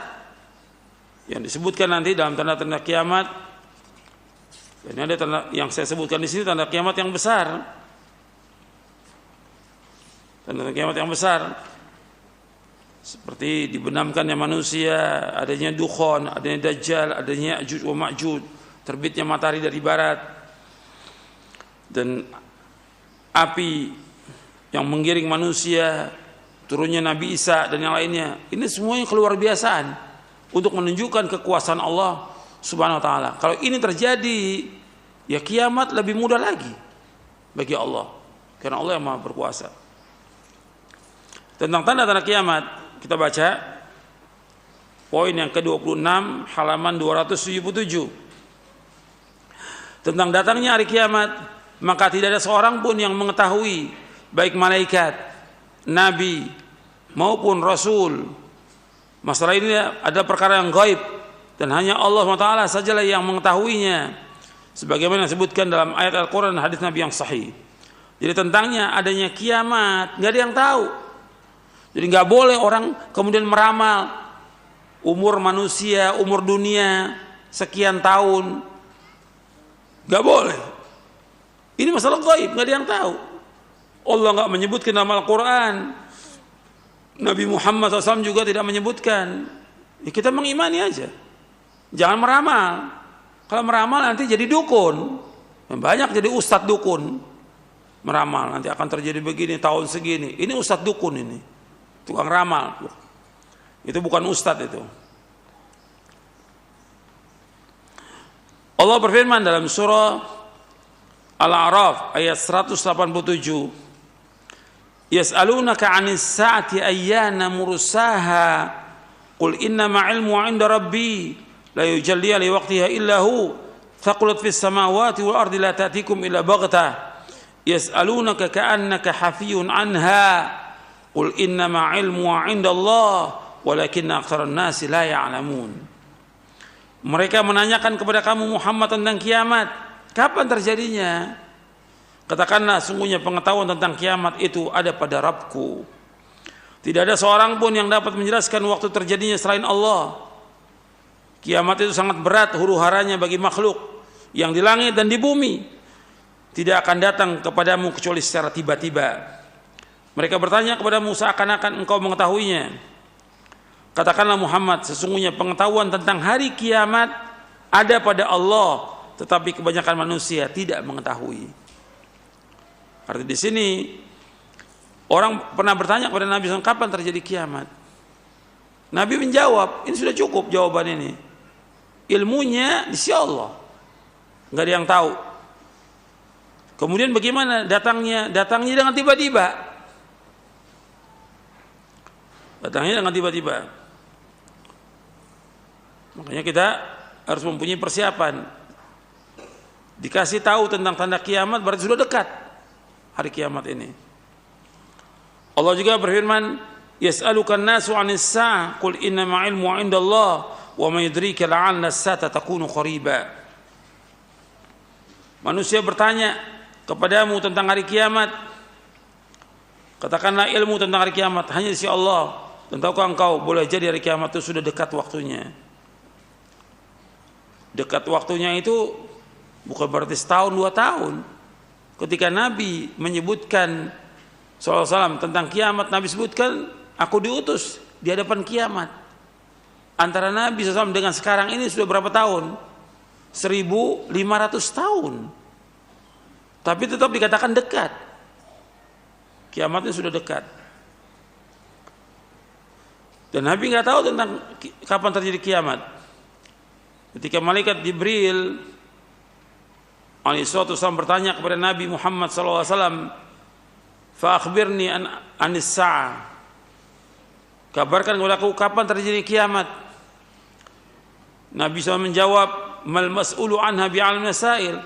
yang disebutkan nanti dalam tanda-tanda kiamat. Dan ada tanda yang saya sebutkan di sini, tanda kiamat yang besar. Tanda kiamat yang besar seperti dibenamkannya manusia, adanya dukhon, adanya dajjal, adanya Ya'juj wa Ma'juj, terbitnya matahari dari barat, dan api yang menggiring manusia, turunnya Nabi Isa dan yang lainnya. Ini semuanya keluar biasaan untuk menunjukkan kekuasaan Allah Subhanahu wa ta'ala. Kalau ini terjadi, ya kiamat lebih mudah lagi bagi Allah, karena Allah yang Maha berkuasa. Tentang tanda-tanda kiamat kita baca poin yang ke-26 halaman 277. Tentang datangnya hari kiamat, maka tidak ada seorang pun yang mengetahui, baik malaikat, nabi maupun rasul. Masalah ini adalah perkara yang gaib dan hanya Allah SWT sajalah yang mengetahuinya, sebagaimana disebutkan dalam ayat Al-Quran dan hadis Nabi yang sahih. Jadi tentangnya adanya kiamat nggak ada yang tahu. Jadi nggak boleh orang kemudian meramal umur manusia, umur dunia sekian tahun, Gak boleh. Ini masalah gaib, gak ada yang tahu. Allah gak menyebutkan dalam Al-Quran, Nabi Muhammad SAW juga tidak menyebutkan. Ya, kita mengimani aja, jangan meramal. Kalau meramal nanti jadi dukun. Banyak jadi ustadz dukun, meramal nanti akan terjadi begini tahun segini. Ini ustadz dukun, ini tukang ramal. Itu bukan ustadz itu. Allah berfirman dalam surah Al-A'raf ayat 187, yas'alunaka 'anis sa'ati ayyana mursaha qul innama 'ilmuha 'inda rabbi la yujalliha liwaqtiha illa hu thaqulat fis samawati wal ardi la ta'tikum illa baghtah yas'alunaka ka'annaka hafiyun 'anha qul innama 'ilmuha 'inda Allah walakinna aktsaran nasi la ya'lamun. Mereka menanyakan kepada kamu Muhammad tentang kiamat, kapan terjadinya? Katakanlah, sungguhnya pengetahuan tentang kiamat itu ada pada Rabbku. Tidak ada seorang pun yang dapat menjelaskan waktu terjadinya selain Allah. Kiamat itu sangat berat huru-haranya bagi makhluk yang di langit dan di bumi. Tidak akan datang kepadamu kecuali secara tiba-tiba. Mereka bertanya kepadamu seakan-akan engkau mengetahuinya. Katakanlah Muhammad, sesungguhnya pengetahuan tentang hari kiamat ada pada Allah, tetapi kebanyakan manusia tidak mengetahui. Arti di sini orang pernah bertanya kepada Nabi SAW, kapan terjadi kiamat? Nabi menjawab, ini sudah cukup jawaban ini. Ilmunya di sisi Allah, nggak ada yang tahu. Kemudian bagaimana datangnya? Datangnya dengan tiba-tiba. Datangnya dengan tiba-tiba. Makanya kita harus mempunyai persiapan. Dikasih tahu tentang tanda kiamat berarti sudah dekat hari kiamat ini. Allah juga berfirman, yas'alukan nasu 'anis sa'ah qul innama 'ilmuha 'indallah wa ma yudrika la'alla as-sa'ata takunu qariba. Manusia bertanya kepadamu tentang hari kiamat. Katakanlah, ilmu tentang hari kiamat hanya di sisi Allah. Dan tahukah engkau boleh jadi hari kiamat itu sudah dekat waktunya. Dekat waktunya itu bukan berarti setahun 2 tahun. Ketika Nabi menyebutkan SAW tentang kiamat, Nabi sebutkan, aku diutus di hadapan kiamat. Antara Nabi SAW dengan sekarang ini sudah berapa tahun? 1500 tahun. Tapi tetap dikatakan dekat. Kiamatnya sudah dekat. Dan Nabi nggak tahu tentang kapan terjadi kiamat. Ketika malaikat Jibril alaihissalam bertanya kepada Nabi Muhammad SAW, fa akhbirni anis sa'ah, kabarkan kepada aku kapan terjadi kiamat. Nabi SAW menjawab, mal mas'ulu anha bi'alim nasail,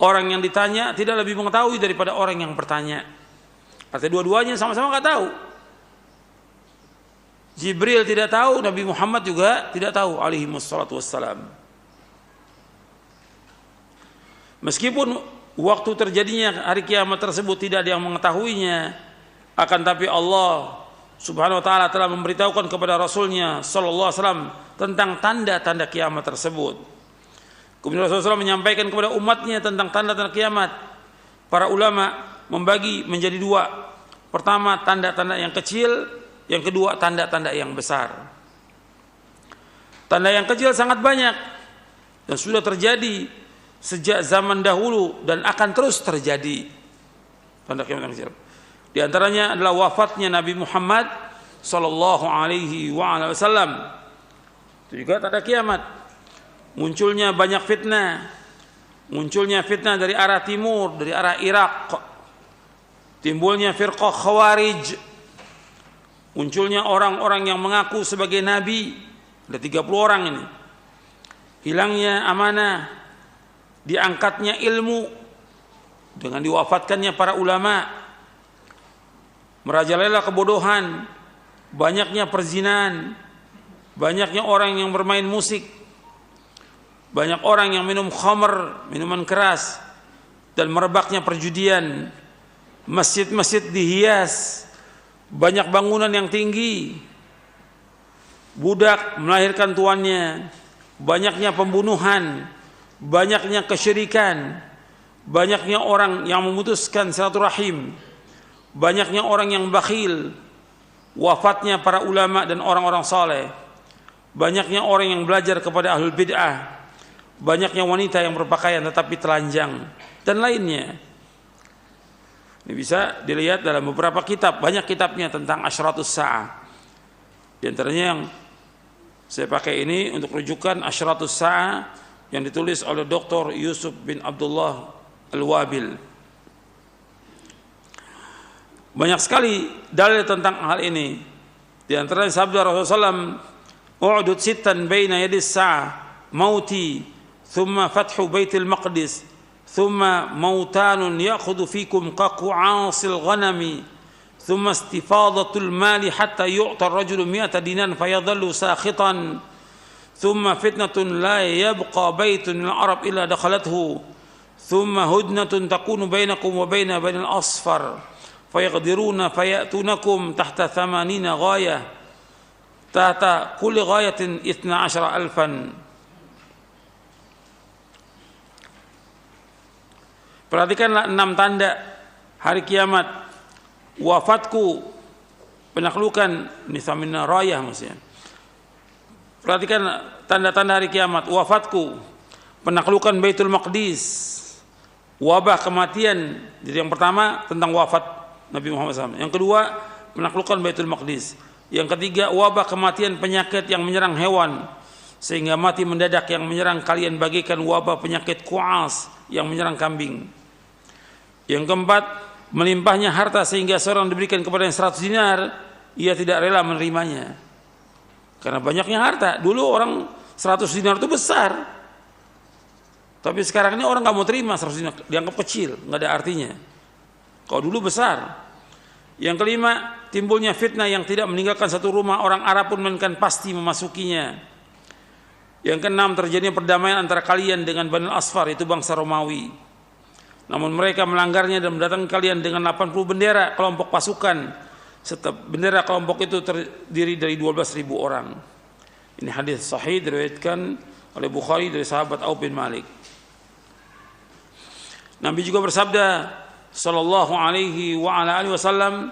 orang yang ditanya tidak lebih mengetahui daripada orang yang bertanya. Artinya dua-duanya sama-sama nggak tahu. Jibril tidak tahu, Nabi Muhammad juga tidak tahu alaihi wassalatu wassalam. Meskipun waktu terjadinya hari kiamat tersebut tidak ada yang mengetahuinya, akan tapi Allah Subhanahu wa taala telah memberitahukan kepada Rasulnya sallallahu alaihi wasallam tentang tanda-tanda kiamat tersebut. Kemudian Rasulullah SAW menyampaikan kepada umatnya tentang tanda-tanda kiamat. Para ulama membagi menjadi 2. Pertama, tanda-tanda yang kecil, yang kedua, tanda-tanda yang besar. Tanda yang kecil sangat banyak dan sudah terjadi sejak zaman dahulu dan akan terus terjadi. Tanda kiamat yang kecil. Di antaranya adalah wafatnya Nabi Muhammad sallallahu alaihi wasallam. Itu juga tanda kiamat. Munculnya banyak fitnah. Munculnya fitnah dari arah timur, dari arah Irak. Timbulnya firqah Khawarij. Munculnya orang-orang yang mengaku sebagai nabi. Ada 30 orang ini. Hilangnya amanah. Diangkatnya ilmu dengan diwafatkannya para ulama, merajalela kebodohan, banyaknya perzinahan, banyaknya orang yang bermain musik, banyak orang yang minum khamr, minuman keras, dan merebaknya perjudian, masjid-masjid dihias, banyak bangunan yang tinggi, budak melahirkan tuannya, banyaknya pembunuhan, banyaknya kesyirikan, banyaknya orang yang memutuskan silaturahim, banyaknya orang yang bakhil, wafatnya para ulama dan orang-orang saleh, banyaknya orang yang belajar kepada ahlul bid'ah, banyaknya wanita yang berpakaian tetapi telanjang, dan lainnya. Ini bisa dilihat dalam beberapa kitab, banyak kitabnya tentang asyratus sa'ah. Di antaranya yang saya pakai ini untuk rujukan asyratus sa'ah yang ditulis oleh Dr. Yusuf bin Abdullah Al-Wabil. Banyak sekali dalil tentang hal ini. Di antaranya sabda Rasulullah SAW, "U'dud sittan baina yadis sa'ah, mauti, thumma fathu baitil maqdis, thumma mautanun ya'khudhu fikum qaqu'asil ghanami, thumma istifadatul mali hatta yu'ta ar-rajulu 100 dinan fayadhallu sakhitan, thumma fitnatun la yabqa baitun min al-arab illa dakhalathu, thumma hudnatun takunu bainakum wa baina banil asfar fayaqdiruna fayatunakum tahta 80 ghayah tahta kulli ghayatin 12,000." Perhatikanlah 6 tanda hari kiamat. Wafatku, penaklukan, nisamina rayah maksudnya. Perhatikan tanda-tanda hari kiamat. Wafatku, penaklukan Baitul Maqdis, wabah kematian. Jadi yang pertama tentang wafat Nabi Muhammad SAW. Yang kedua, penaklukan Baitul Maqdis. Yang ketiga, wabah kematian penyakit yang menyerang hewan sehingga mati mendadak yang menyerang kalian bagaikan wabah penyakit kuas yang menyerang kambing. Yang keempat, melimpahnya harta sehingga seorang diberikan kepada yang 100 dinar, ia tidak rela menerimanya. Karena banyaknya harta. Dulu orang 100 dinar itu besar. Tapi sekarang ini orang nggak mau terima 100 dinar, dianggap kecil, nggak ada artinya. Kalau dulu besar. Yang kelima, timbulnya fitnah yang tidak meninggalkan satu rumah orang Arab pun melainkan pasti memasukinya. Yang keenam, terjadinya perdamaian antara kalian dengan Bani Asfar, itu bangsa Romawi. Namun mereka melanggarnya dan mendatangkan kalian dengan 80 bendera kelompok pasukan. Setiap bendera kelompok itu terdiri dari 12.000 orang. Ini hadis sahih diriwayatkan oleh Bukhari dari sahabat Auf bin Malik. Nabi juga bersabda sallallahu alaihi wa ala alihi wasallam,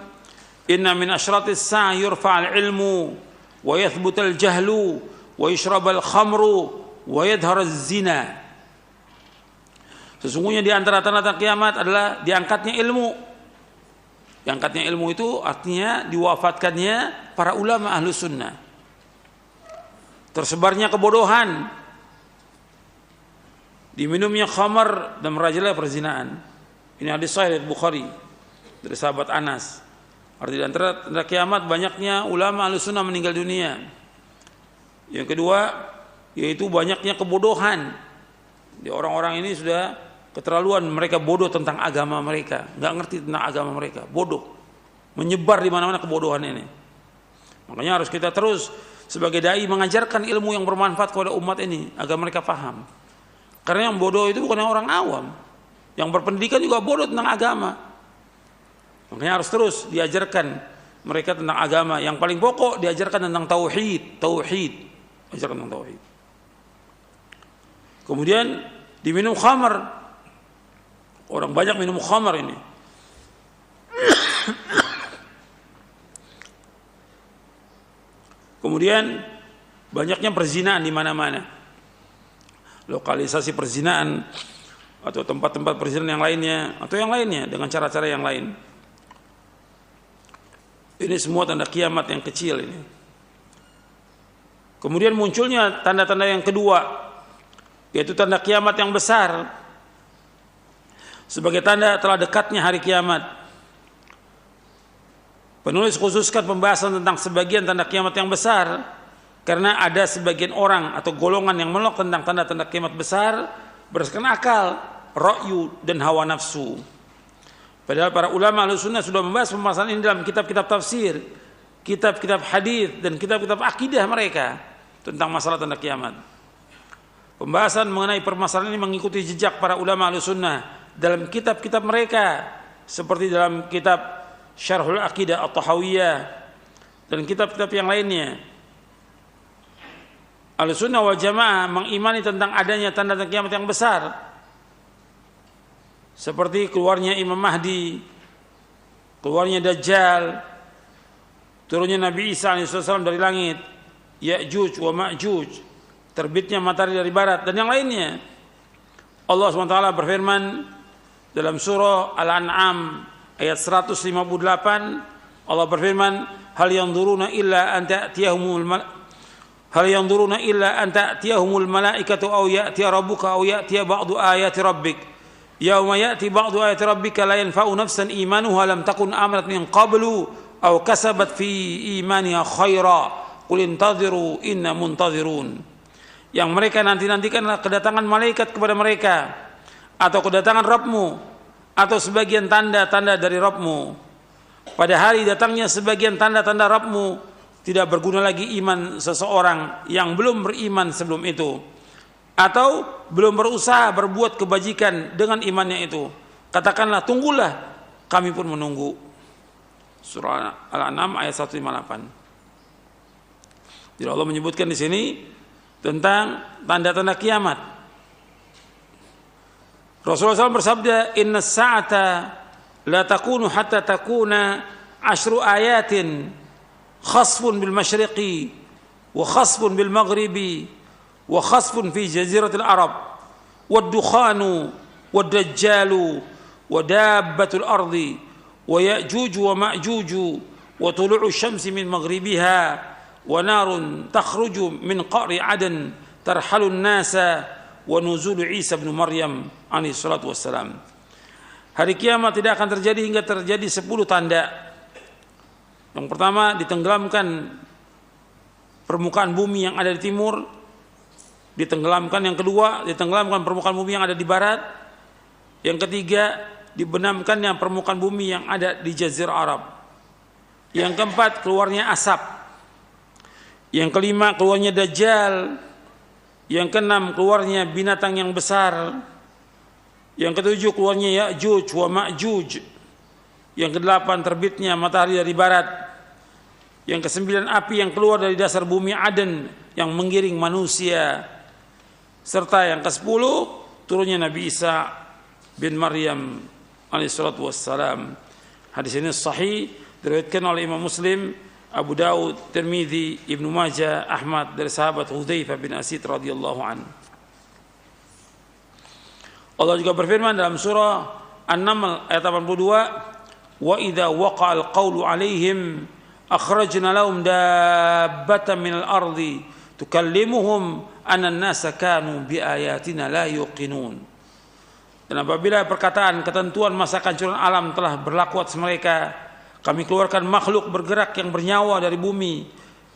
"Inna min asyratis sa'a yurfa'al ilmu wa yathbutal jahlu wa yushrabal khamru wa yadharaz zina." Sesungguhnya di antara tanda-tanda kiamat adalah diangkatnya ilmu. Diangkatnya ilmu itu artinya diwafatkannya para ulama ahlu sunnah. Tersebarnya kebodohan. Diminumnya khamar dan merajalela perzinaan. Ini hadis sahih Bukhari dari sahabat Anas. Arti di antara tanda kiamat banyaknya ulama ahlu sunnah meninggal dunia. Yang kedua, yaitu banyaknya kebodohan. Di orang-orang ini sudah keterlaluan, mereka bodoh tentang agama mereka, nggak ngerti tentang agama mereka, bodoh, menyebar di mana-mana kebodohan ini. Makanya harus kita terus sebagai dai mengajarkan ilmu yang bermanfaat kepada umat ini agar mereka paham. Karena yang bodoh itu bukan orang awam, yang berpendidikan juga bodoh tentang agama. Makanya harus terus diajarkan mereka tentang agama. Yang paling pokok diajarkan tentang tauhid, ajarkan tentang tauhid. Kemudian diminum khamar. Orang banyak minum khamar ini. Kemudian banyaknya perzinaan di mana-mana. Lokalisasi perzinaan atau tempat-tempat perzinaan yang lainnya atau yang lainnya dengan cara-cara yang lain. Ini semua tanda kiamat yang kecil ini. Kemudian munculnya tanda-tanda yang kedua, yaitu tanda kiamat yang besar. Sebagai tanda telah dekatnya hari kiamat. Penulis khususkan pembahasan tentang sebagian tanda kiamat yang besar karena ada sebagian orang atau golongan yang menolak tentang tanda-tanda kiamat besar berdasarkan akal, ra'yu dan hawa nafsu. Padahal para ulama Ahlussunnah sudah membahas pembahasan ini dalam kitab-kitab tafsir, kitab-kitab hadis dan kitab-kitab akidah mereka tentang masalah tanda kiamat. Pembahasan mengenai permasalahan ini mengikuti jejak para ulama Ahlussunnah dalam kitab-kitab mereka seperti dalam kitab Syarhul Aqidah At-Tahawiyah dan kitab-kitab yang lainnya. Ahlussunnah wal Jamaah mengimani tentang adanya tanda-tanda kiamat yang besar, seperti keluarnya Imam Mahdi, keluarnya Dajjal, turunnya Nabi Isa alaihissalam dari langit, Ya'juj wa Ma'juj, terbitnya matahari dari barat, dan yang lainnya. Allah SWT berfirman dalam surah Al-An'am ayat 158, Allah berfirman, hal yanzuruna illa an ta'tiyahumul malaikatu aw ya'tiya rabbuka aw ya'tiya ba'du ayati rabbik yauma ya'ti ba'du ayati rabbika la yanfa'u nafsan imanuha lam takun amanat min qablu aw kasabat fi imaniha khaira qul intaziru inna muntazirun. Yang mereka nanti-nantikanlah kedatangan malaikat kepada mereka, atau kedatangan Rabbmu, atau sebagian tanda-tanda dari Rabbmu. Pada hari datangnya sebagian tanda-tanda Rabbmu, tidak berguna lagi iman seseorang yang belum beriman sebelum itu, atau belum berusaha berbuat kebajikan dengan imannya itu. Katakanlah, tunggulah, kami pun menunggu. Surah Al-An'am ayat 158. Jadi Allah menyebutkan di sini tentang tanda-tanda kiamat. Rasulullah SAW bersabda, inna sa'ata la takunu hatta takuna 10 ayatin khasfun bil masyriqi wa khasfun bil maghribi wa khasfun fi jaziratil arab wad dukhanu wad dajjalu wa dabbatul ardi wa ya'juj wa ma'juj wa tulu'u syamsi min maghribiha wa narun takhruju min qa'ri adan tarhalun nasa wa nuzulu Isa bin Maryam alaihi salatu wassalam. Hari kiamat tidak akan terjadi hingga terjadi 10 tanda. Yang pertama, ditenggelamkan permukaan bumi yang ada di timur, ditenggelamkan. Yang kedua, ditenggelamkan permukaan bumi yang ada di barat. Yang ketiga, dibenamkannya permukaan bumi yang ada di Jazirah Arab. Yang keempat, keluarnya asap. Yang kelima, keluarnya Dajjal. Yang keenam, keluarnya binatang yang besar. Yang ketujuh, keluarnya Ya'juj wa Ma'juj. Yang kedelapan, terbitnya matahari dari barat. Yang kesembilan, api yang keluar dari dasar bumi Aden yang menggiring manusia. Serta yang kesepuluh, turunnya Nabi Isa bin Maryam alaihissalatu wassalam. Hadis ini sahih, diriwayatkan oleh Imam Muslim, Abu Daud, Tirmidzi, Ibnu Majah, Ahmad dari sahabat Hudzaifah bin Asid radhiyallahu an. Allah juga berfirman dalam surah An-Naml ayat 82, wa idza waqa'al qawlu 'alaihim akhrajna lahum dabbatan minal ardi tukallimuhum anna an-nasa kanu biayatina la yuqinun. Dan apabila perkataan ketentuan masa kehancuran alam telah berlaku atas mereka, kami keluarkan makhluk bergerak yang bernyawa dari bumi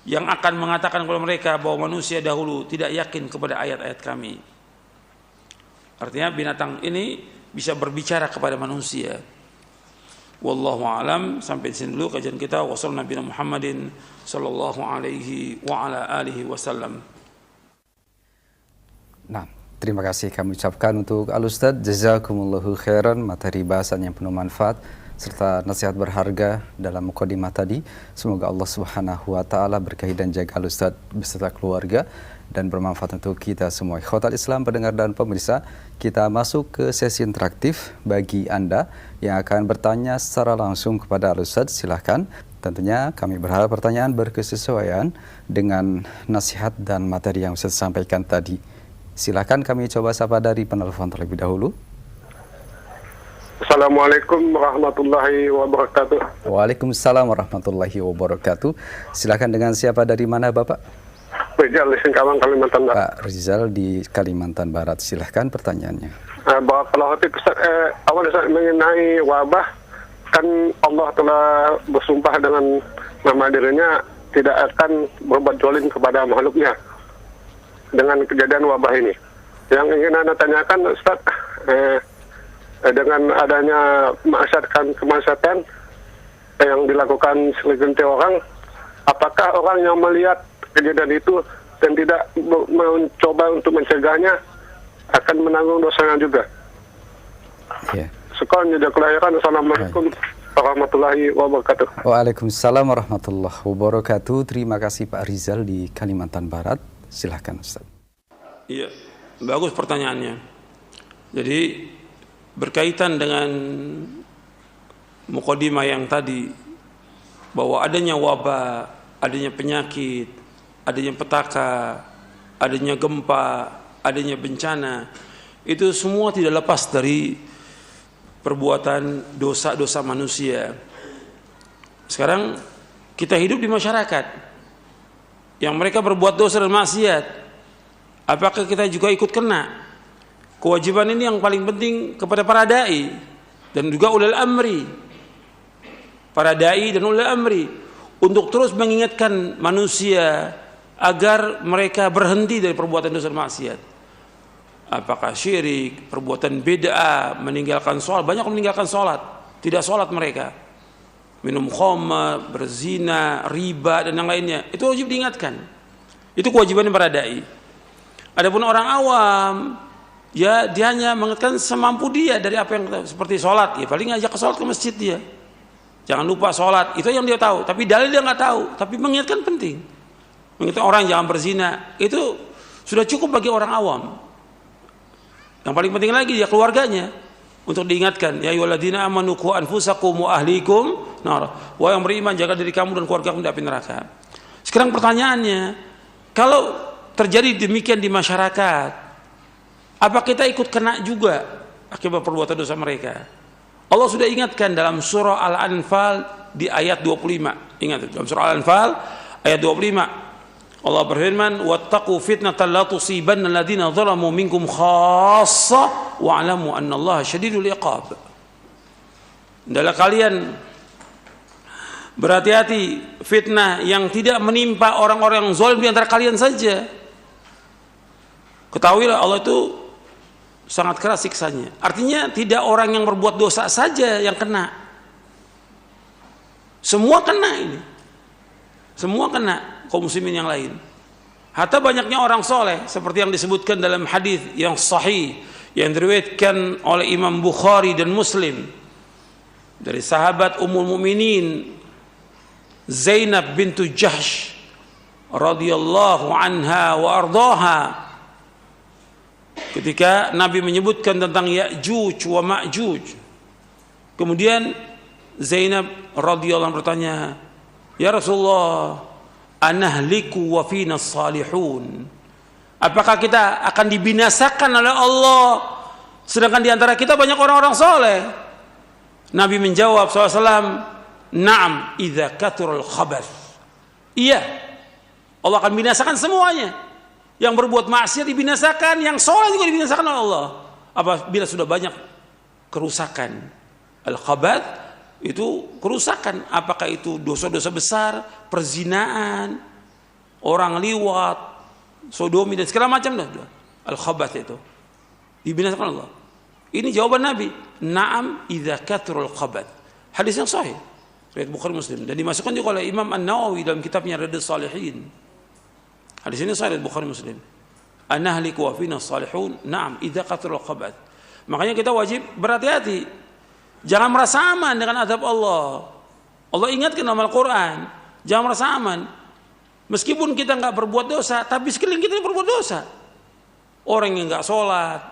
yang akan mengatakan kepada mereka bahwa manusia dahulu tidak yakin kepada ayat-ayat kami. Artinya binatang ini bisa berbicara kepada manusia. Wallahu a'lam. Sampai di sini dulu kajian kita. Wassallallahu Nabi Muhammadin sallallahu alaihi wa ala alihi wasallam. Nah, terima kasih kami ucapkan untuk Al-Ustadz. Jazakumullahu khairan, materi bahasan yang penuh manfaat serta nasihat berharga dalam mukadimah tadi. Semoga Allah Subhanahu wa taala berkahi dan jaga Al-Ustadz beserta keluarga dan bermanfaat untuk kita semua. Ikhwatal Islam, pendengar dan pemirsa, kita masuk ke sesi interaktif bagi Anda yang akan bertanya secara langsung kepada Al-Ustadz. Silahkan. Tentunya kami berharap pertanyaan berkesesuaian dengan nasihat dan materi yang Ustadz sampaikan tadi. Silahkan, kami coba sapa dari penelpon terlebih dahulu. Assalamualaikum warahmatullahi wabarakatuh. Waalaikumsalam warahmatullahi wabarakatuh. Silahkan, dengan siapa, dari mana Bapak? Rizal di Singkawang, Kalimantan Barat. Pak Rizal di Kalimantan Barat. Silahkan pertanyaannya. Barakallahu fiik, awal mengenai wabah, kan Allah telah bersumpah dengan nama dirinya tidak akan berbuat zalim kepada makhluknya dengan kejadian wabah ini. Yang ingin Anda tanyakan, Ustaz, dengan adanya kemaksiatan yang dilakukan segelintir orang, apakah orang yang melihat kejadian itu dan tidak mencoba untuk mencegahnya akan menanggung dosanya juga? Yeah. Sekolah jeda kelahiran. Assalamualaikum warahmatullahi wabarakatuh. Waalaikumsalam warahmatullahi wabarakatuh. Terima kasih Pak Rizal di Kalimantan Barat. Silahkan Ustaz. Iya, bagus pertanyaannya. Jadi berkaitan dengan mukadimah yang tadi, bahwa adanya wabah, adanya penyakit, adanya petaka, adanya gempa, adanya bencana, itu semua tidak lepas dari perbuatan dosa-dosa manusia. Sekarang kita hidup di masyarakat yang mereka berbuat dosa dan maksiat. Apakah kita juga ikut kena? Kewajiban ini yang paling penting kepada para dai dan juga ulil amri. Para dai dan ulil amri untuk terus mengingatkan manusia agar mereka berhenti dari perbuatan dosa dan maksiat. Apakah syirik, perbuatan bid'ah, meninggalkan sholat. Banyak yang meninggalkan sholat, tidak sholat mereka. Minum khamr, berzina, riba dan yang lainnya. Itu wajib diingatkan. Itu kewajiban para dai. Adapun orang awam, ya dia hanya mengingatkan semampu dia dari apa yang seperti sholat. Ya paling ngajak ke sholat ke masjid dia. Jangan lupa sholat. Itu yang dia tahu. Tapi dalil dia nggak tahu. Tapi mengingatkan penting. Mengingatkan orang jangan berzina. Itu sudah cukup bagi orang awam. Yang paling penting lagi dia keluarganya untuk diingatkan, ya ayyuhalladzina amanu qu anfusakum wa ahlikum nar. Wahai yang beriman, jaga diri kamu dan keluargamu dari api neraka. Sekarang pertanyaannya, kalau terjadi demikian di masyarakat, apa kita ikut kena juga akibat perbuatan dosa mereka? Allah sudah ingatkan dalam surah Al-Anfal di ayat 25. Ingat dalam surah Al-Anfal ayat 25. Allah berfirman, "Wattaqu fitnatan la tusibanna alladziina dzalamu minkum khassah wa'lamu annallaha syadidul iqab." Hendaklah kalian berhati-hati fitnah yang tidak menimpa orang-orang yang zalim di antara kalian saja. Ketahuilah Allah itu sangat keras siksanya. Artinya tidak orang yang berbuat dosa saja yang kena. Semua kena ini. Semua kena kaum muslimin yang lain. Hatta banyaknya orang soleh seperti yang disebutkan dalam hadis yang sahih yang diriwayatkan oleh Imam Bukhari dan Muslim dari sahabat Ummul Mukminin Zainab bintu Jahsh radhiyallahu anha wa ardhaha, ketika Nabi menyebutkan tentang Ya'juj wa Ma'juj, kemudian Zainab radhiyallahu anha bertanya, "Ya Rasulullah, anahliku wa fina salihun." Apakah kita akan dibinasakan oleh Allah sedangkan di antara kita banyak orang-orang soleh? Nabi menjawab SAW, "Na'am idza kathurul khabath." Iya, Allah akan binasakan semuanya. Yang berbuat maksiat dibinasakan, yang soleh juga dibinasakan oleh Allah apabila sudah banyak kerusakan. Al-khabath itu kerusakan, apakah itu dosa-dosa besar, perzinaan, orang liwat, sodomi dan segala macam dah. Al-khabath itu dibinasakan Allah. Ini jawaban Nabi, "Na'am idza kathurul khabath." Hadis yang sahih riwayat Bukhari Muslim dan dimasukkan juga oleh Imam An-Nawawi dalam kitabnya Riyadhus Shalihin. Hadis ini sahih riwayat Bukhari Muslim. Anahliku wa fina salihun, na'am idza kathurul khabath. Makanya kita wajib berhati-hati. Jangan merasa aman dengan azab Allah. Allah ingatkan dalam Al-Quran, jangan merasa aman. Meskipun kita nggak berbuat dosa, tapi sekeliling kita berbuat dosa. Orang yang nggak sholat,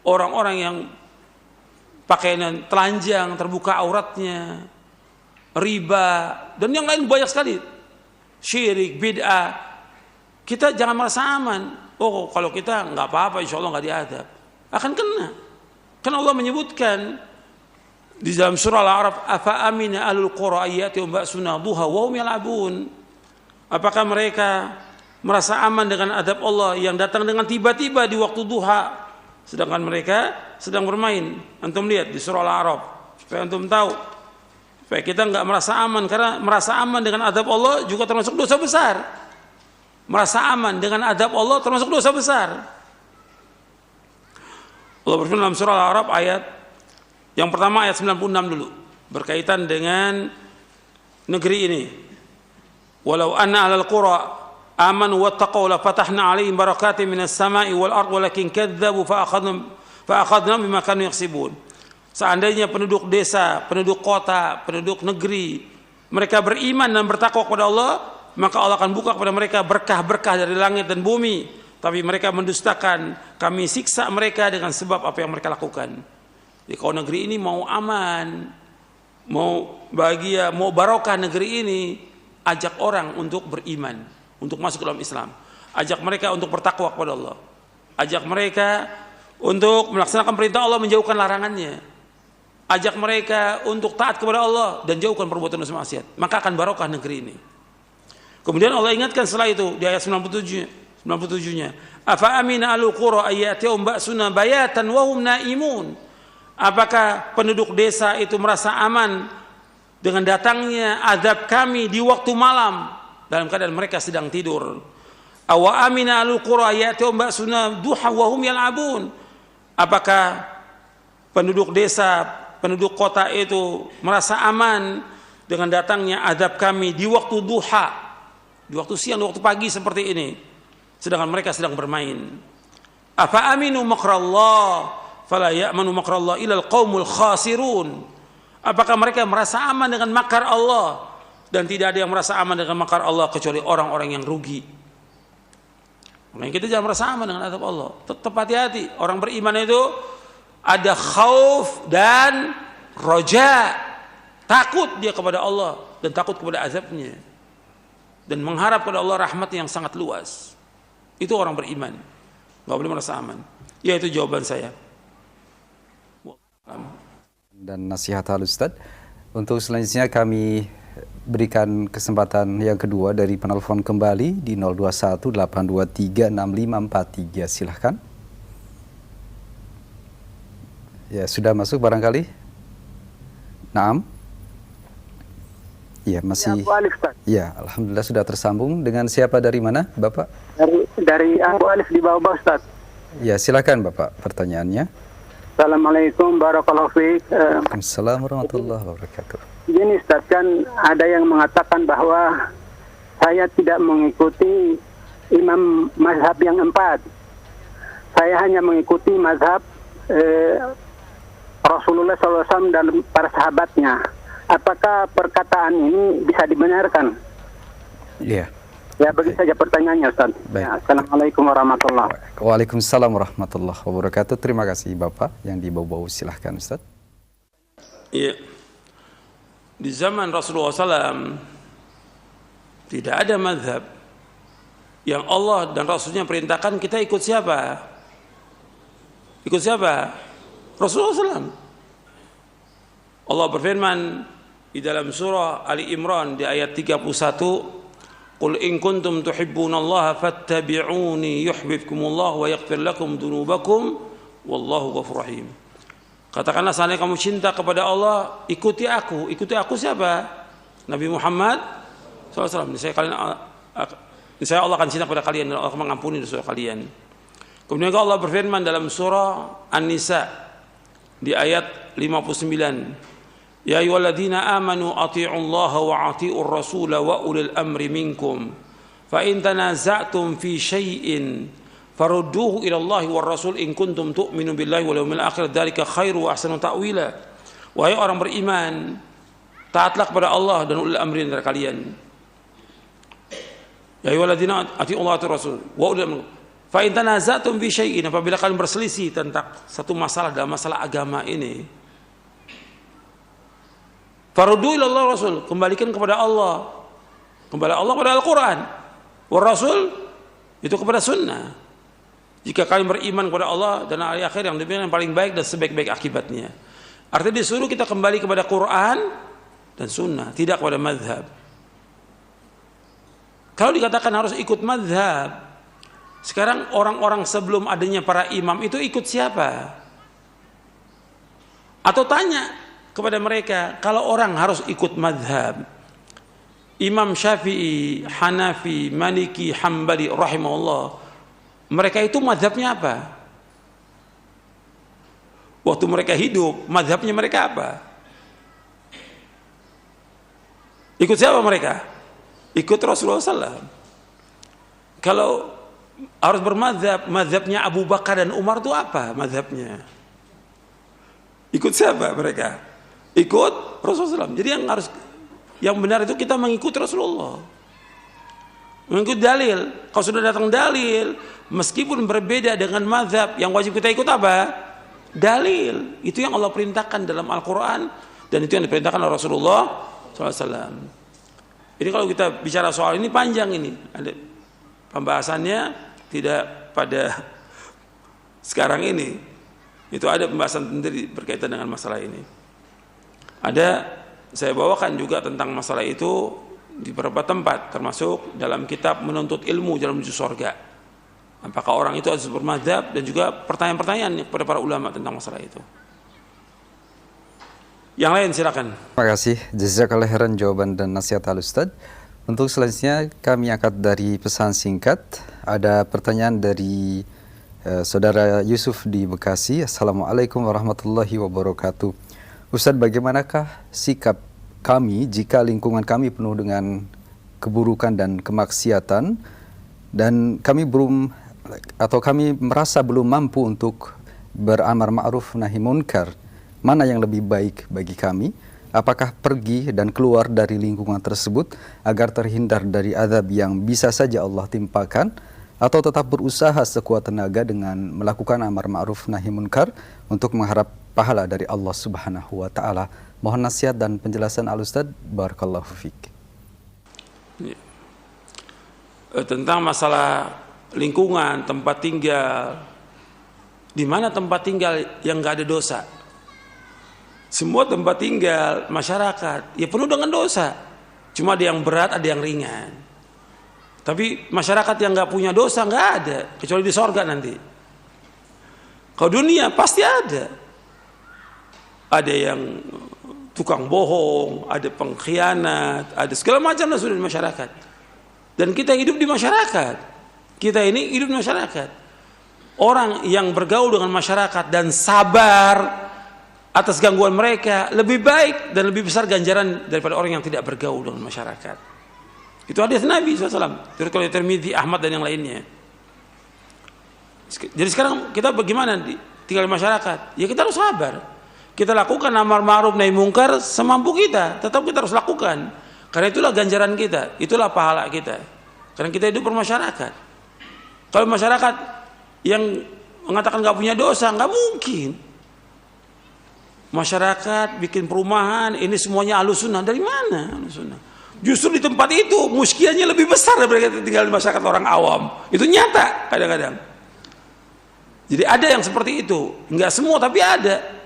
orang-orang yang pakaian telanjang, terbuka auratnya, riba, dan yang lain banyak sekali. Syirik, bid'ah. Kita jangan merasa aman. Oh, kalau kita nggak apa-apa, insya Allah nggak diadab. Akan kena. Karena Allah menyebutkan di dalam surah Al-A'raf, "Afa amina ahlul qura ayyatihum ba'suna duha wa hum yal'abun." Apakah mereka merasa aman dengan adab Allah yang datang dengan tiba-tiba di waktu duha sedangkan mereka sedang bermain? Antum lihat di surah Al-A'raf supaya antum tahu, supaya kita enggak merasa aman, karena merasa aman dengan adab Allah juga termasuk dosa besar. Merasa aman dengan adab Allah termasuk dosa besar. Allah berfirman dalam surah Al-A'raf ayat yang pertama, ayat 96 dulu, berkaitan dengan negeri ini. "Walau anna ahlal qura amanu wattaqaw la fatahna 'alaihim barakatin minas sama'i wal ardh walakin kadzdzabu fa akhadnahum bima kanu yaksibun." Seandainya penduduk desa, penduduk kota, penduduk negeri mereka beriman dan bertakwa kepada Allah, maka Allah akan buka kepada mereka berkah-berkah dari langit dan bumi. Tapi mereka mendustakan, kami siksa mereka dengan sebab apa yang mereka lakukan. Jadi kalau negeri ini mau aman, mau bahagia, mau barokah negeri ini, ajak orang untuk beriman, untuk masuk ke dalam Islam. Ajak mereka untuk bertakwa kepada Allah. Ajak mereka untuk melaksanakan perintah Allah, menjauhkan larangannya. Ajak mereka untuk taat kepada Allah dan jauhkan perbuatan dosa maksiat. Maka akan barokah negeri ini. Kemudian Allah ingatkan setelah itu di ayat 97-nya. Afa amina alul qura ayyatihum ba'suna bayatan wa hum naimun. Apakah penduduk desa itu merasa aman dengan datangnya azab kami di waktu malam dalam keadaan mereka sedang tidur? Awa amina alul qura ayyatihum ba'suna duha wa hum yal'abun. Apakah penduduk desa, penduduk kota itu merasa aman dengan datangnya azab kami di waktu duha, di waktu siang, di waktu pagi seperti ini, sedangkan mereka sedang bermain? Afa aminu makrallah fala ya'manu makrallah ilal qaumul khasirun. Apakah mereka merasa aman dengan makar Allah, dan tidak ada yang merasa aman dengan makar Allah kecuali orang-orang yang rugi. Makanya kita jangan merasa aman dengan azab Allah. Tetap hati-hati. Orang beriman itu ada khauf dan roja, takut dia kepada Allah dan takut kepada azabnya, dan mengharap kepada Allah rahmat yang sangat luas. Itu orang beriman, nggak boleh merasa aman. Ya, itu jawaban saya. Dan nasihat Al-Ustaz. Untuk selanjutnya kami berikan kesempatan yang kedua dari penelpon kembali di 0218236543. Silahkan. Ya, sudah masuk barangkali? Naam. Ya, masih. Ya, Abu Alif, Ustaz. Ya, alhamdulillah sudah tersambung. Dengan siapa, dari mana, Bapak? Dari Abu Alif di bawah, Ustaz. Ya, silakan Bapak pertanyaannya. Assalamualaikum warahmatullahi wabarakatuh. Waalaikumsalam warahmatullahi wabarakatuh. Gini, Ustaz, kan ada yang mengatakan bahwa saya tidak mengikuti imam mazhab yang 4. Saya hanya mengikuti mazhab Rasulullah SAW dan para sahabatnya. Apakah perkataan ini bisa dibenarkan? Iya. Ya, begitu saja pertanyaannya, Ustaz. Ya, Assalamualaikum warahmatullahi wabarakatuh. Waalaikumsalam warahmatullahi wabarakatuh. Terima kasih Bapak yang di bawah-bawah. Silahkan, Ustaz. Iya. Di zaman Rasulullah SAW tidak ada mazhab yang Allah dan Rasulnya perintahkan kita ikut siapa? Ikut siapa? Rasulullah SAW. Allah berfirman di dalam surah Ali Imran di ayat 31, Qul in kuntum tuhibbunallaha fattabi'uni yuhibbukumullah wa yaghfir lakum dunubakum wallahu ghafurur rahim. Katakanlah, seandainya kamu cinta kepada Allah, ikuti aku. Ikuti aku siapa? Nabi Muhammad SAW. Saya Allah akan cinta kepada kalian dan Allah akan mengampuni dosa kalian. Kemudian Allah berfirman dalam surah An-Nisa di ayat 59, Ya ayyuhalladzina amanu athi'ullaha wa athi'ur rasula wa ulil amri minkum fa in tanaza'tum fi syai'in farudduhu ila Allahi war rasul in kuntum tu'minu billahi wal yawmil akhir dzalika khairu wa ahsanu ta'wila. Wahai orang beriman, taatlah kepada Allah dan ulil amri antara kalian. Ya ayyuhalladzina athi'ullaha wa rasul wa ulil amri fa in tanaza'tum fi syai'in, apabila kalian berselisih tentang satu masalah dalam masalah agama ini, faruddu ila Allah Rasul, kembalikan kepada Allah. Kepada Allah kepada Al-Quran. War Rasul itu kepada sunnah. Jika kalian beriman kepada Allah dan hari akhir, yang demikian yang paling baik dan sebaik-baik akibatnya. Artinya disuruh kita kembali kepada Quran dan sunnah, tidak kepada mazhab. Kalau dikatakan harus ikut mazhab, sekarang orang-orang sebelum adanya para imam itu ikut siapa? Atau tanya kepada mereka, kalau orang harus ikut madhab, Imam Syafi'i, Hanafi, Maliki, Hambali rahimahullah, mereka itu madhabnya apa? Waktu mereka hidup, madhabnya mereka apa? Ikut siapa mereka? Ikut Rasulullah SAW. Kalau harus bermadhab, madhabnya Abu Bakar dan Umar itu apa madhabnya? Ikut siapa mereka? Ikut Rasulullah SAW. Jadi yang benar itu kita mengikuti Rasulullah. Mengikuti dalil. Kalau sudah datang dalil, meskipun berbeda dengan mazhab, yang wajib kita ikut apa? Dalil. Itu yang Allah perintahkan dalam Al-Quran, dan itu yang diperintahkan oleh Rasulullah SAW. Ini kalau kita bicara soal ini panjang ini. Ada pembahasannya tidak pada sekarang ini. Itu ada pembahasan sendiri berkaitan dengan masalah ini. Saya bawakan juga tentang masalah itu di beberapa tempat, termasuk dalam kitab Menuntut Ilmu Jalan Menuju Surga. Apakah orang itu harus bermadzhab, dan juga pertanyaan-pertanyaan kepada para ulama tentang masalah itu. Yang lain silakan. Terima kasih, jazakallahu khairan jawaban dan nasihat Al-Ustaz. Untuk selanjutnya kami angkat dari pesan singkat. Ada pertanyaan dari Saudara Yusuf di Bekasi. Assalamualaikum warahmatullahi wabarakatuh. Ustaz, bagaimanakah sikap kami jika lingkungan kami penuh dengan keburukan dan kemaksiatan, dan kami merasa belum mampu untuk beramar ma'ruf nahi munkar? Mana yang lebih baik bagi kami? Apakah pergi dan keluar dari lingkungan tersebut agar terhindar dari azab yang bisa saja Allah timpakan, atau tetap berusaha sekuat tenaga dengan melakukan amar ma'ruf nahi munkar untuk mengharap pahala dari Allah Subhanahu wa taala? Mohon nasihat dan penjelasan Al-Ustaz. Barakallahu fiik. Tentang masalah lingkungan, tempat tinggal. Di mana tempat tinggal yang enggak ada dosa? Semua tempat tinggal masyarakat ya penuh dengan dosa. Cuma ada yang berat, ada yang ringan. Tapi masyarakat yang enggak punya dosa enggak ada, kecuali di sorga nanti. Kalau dunia pasti ada. Ada yang tukang bohong, ada pengkhianat, ada segala macam lah sudah di masyarakat. Dan kita hidup di masyarakat. Kita ini hidup di masyarakat. Orang yang bergaul dengan masyarakat dan sabar atas gangguan mereka lebih baik dan lebih besar ganjaran daripada orang yang tidak bergaul dengan masyarakat. Itu hadis Nabi SAW. Dari Tirmidzi, Ahmad dan yang lainnya. Jadi sekarang kita bagaimana tinggal di masyarakat? Ya kita harus sabar. Kita lakukan amar ma'ruf nahi munkar semampu kita, tetap kita harus lakukan. Karena itulah ganjaran kita, itulah pahala kita. Karena kita hidup bermasyarakat. Kalau masyarakat yang mengatakan nggak punya dosa, nggak mungkin. Masyarakat bikin perumahan, ini semuanya Ahlus Sunnah. Dari mana Ahlus Sunnah? Justru di tempat itu muskiannya lebih besar daripada kita tinggal di masyarakat orang awam. Itu nyata kadang-kadang. Jadi ada yang seperti itu, nggak semua tapi ada.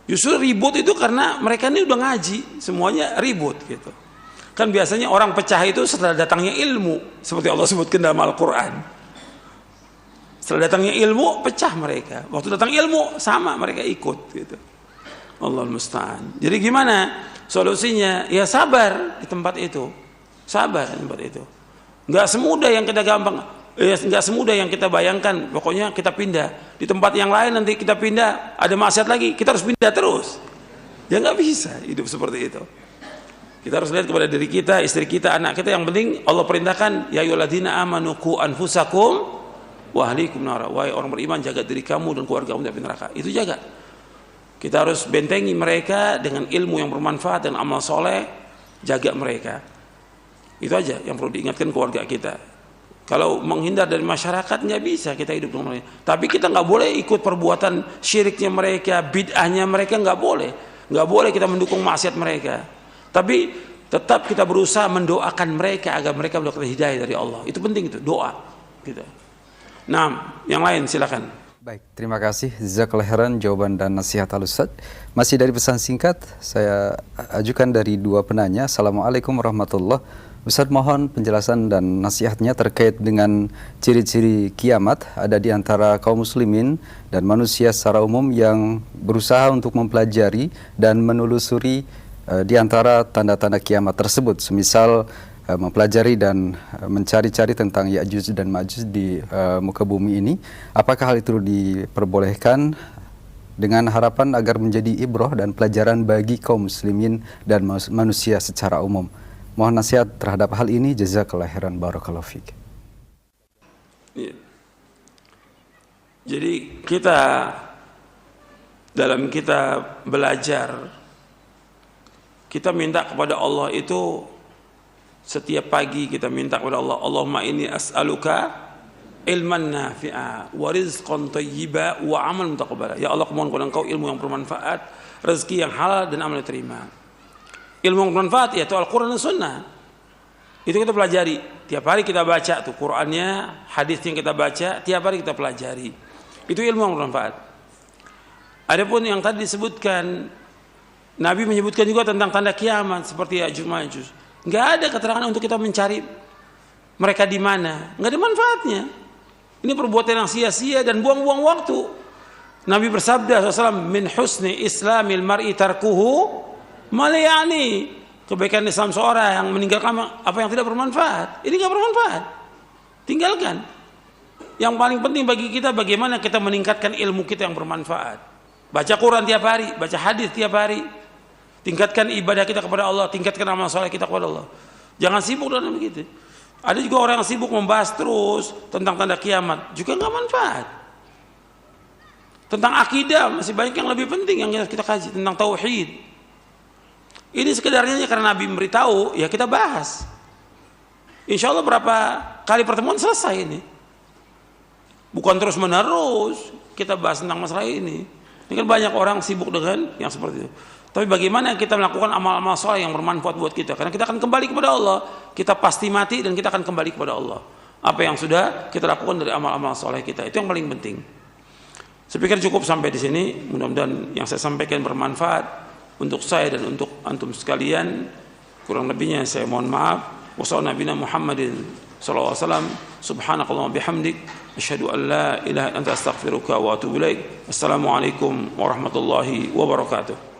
Justru ribut itu karena mereka ini udah ngaji, semuanya ribut gitu. Kan biasanya orang pecah itu setelah datangnya ilmu, seperti Allah sebutkan dalam Al-Quran. Setelah datangnya ilmu, pecah mereka. Waktu datang ilmu, sama mereka ikut gitu. Allahul musta'an. Jadi gimana solusinya? Ya sabar di tempat itu. Sabar di tempat itu. Nggak semudah yang kita nggak semudah yang kita bayangkan. Pokoknya kita pindah di tempat yang lain, nanti kita pindah ada maksiat lagi, kita harus pindah terus. Ya nggak bisa hidup seperti itu. Kita harus lihat kepada diri kita, istri kita, anak kita. Yang penting Allah perintahkan, ya ayyuhalladzina amanu qu anfusakum wa ahlikum nara. Wahai orang beriman, jaga diri kamu dan keluargamu dari neraka. Itu jaga. Kita harus bentengi mereka dengan ilmu yang bermanfaat dan amal soleh. Jaga mereka. Itu aja yang perlu diingatkan keluarga kita. Kalau menghindar dari masyarakat nggak bisa kita hidup dengan mereka. Tapi kita nggak boleh ikut perbuatan syiriknya mereka, bid'ahnya mereka, nggak boleh. Nggak boleh kita mendukung maksiat mereka. Tapi tetap kita berusaha mendoakan mereka agar mereka mendapatkan hidayah dari Allah. Itu penting itu, doa. Gitu. Nah, yang lain silakan. Baik, terima kasih jazakallahu khairan jawaban dan nasihat Al-Ustaz. Masih dari pesan singkat, saya ajukan dari dua penanya. Assalamualaikum warahmatullahi wabarakatuh. Ustaz, mohon penjelasan dan nasihatnya terkait dengan ciri-ciri kiamat. Ada di antara kaum muslimin dan manusia secara umum yang berusaha untuk mempelajari dan menelusuri di antara tanda-tanda kiamat tersebut. Semisal mempelajari dan mencari-cari tentang Ya'juj dan Ma'juj di muka bumi ini. Apakah hal itu diperbolehkan dengan harapan agar menjadi ibrah dan pelajaran bagi kaum muslimin dan manusia secara umum? Mohon nasihat terhadap hal ini. Jazakallahu khairan, barakallahu fiik. Jadi kita dalam kita belajar, kita minta kepada Allah itu Setiap pagi kita minta kepada Allah, Allahumma inni as'aluka ilman nafi'a wa rizqan thayyiba wa amal mutaqabbala. Ya Allah, kumohon kepada Engkau ilmu yang bermanfaat, rezeki yang halal dan amal yang diterima. Ilmu yang bermanfaat yaitu Al-Qur'an dan Sunnah. Itu kita pelajari. Tiap hari kita baca tuh Qur'annya, hadis yang kita baca, tiap hari kita pelajari. Itu ilmu yang bermanfaat. Adapun yang tadi disebutkan, Nabi menyebutkan juga tentang tanda kiamat seperti Ya'juj Ma'juj. Enggak ada keterangan untuk kita mencari mereka di mana. Enggak ada manfaatnya. Ini perbuatan yang sia-sia dan buang-buang waktu. Nabi bersabda SAW, min husni islamil mar'i tarkuhu malayani. Kebaikan Islam seorang yang meninggalkan apa yang tidak bermanfaat. Ini enggak bermanfaat. Tinggalkan. Yang paling penting bagi kita bagaimana kita meningkatkan ilmu kita yang bermanfaat. Baca Quran tiap hari, baca hadis tiap hari. Tingkatkan ibadah kita kepada Allah, tingkatkan amal soleh kita kepada Allah. Jangan sibuk dengan begitu. Ada juga orang yang sibuk membahas terus tentang tanda kiamat, juga nggak manfaat. Tentang akidah masih banyak yang lebih penting yang kita kaji, tentang tauhid. Ini sekedarnya karena Nabi memberitahu, ya kita bahas. Insya Allah berapa kali pertemuan selesai ini. Bukan terus menerus kita bahas tentang masalah ini. Ini kan banyak orang sibuk dengan yang seperti itu. Tapi bagaimana kita melakukan amal-amal soleh yang bermanfaat buat kita? Karena kita akan kembali kepada Allah. Kita pasti mati dan kita akan kembali kepada Allah. Apa yang sudah kita lakukan dari amal-amal soleh kita, itu yang paling penting. Saya pikir cukup sampai di sini. Mudah-mudahan yang saya sampaikan bermanfaat untuk saya dan untuk antum sekalian. Kurang lebihnya saya mohon maaf. Wassalamualaikum Muhammadin sallallahu alaihi wasallam. Subhanakallahumma bihamdik, asyhadu an la ilaha illa anta astaghfiruka wa atubu ilaik. Assalamualaikum warahmatullahi wabarakatuh.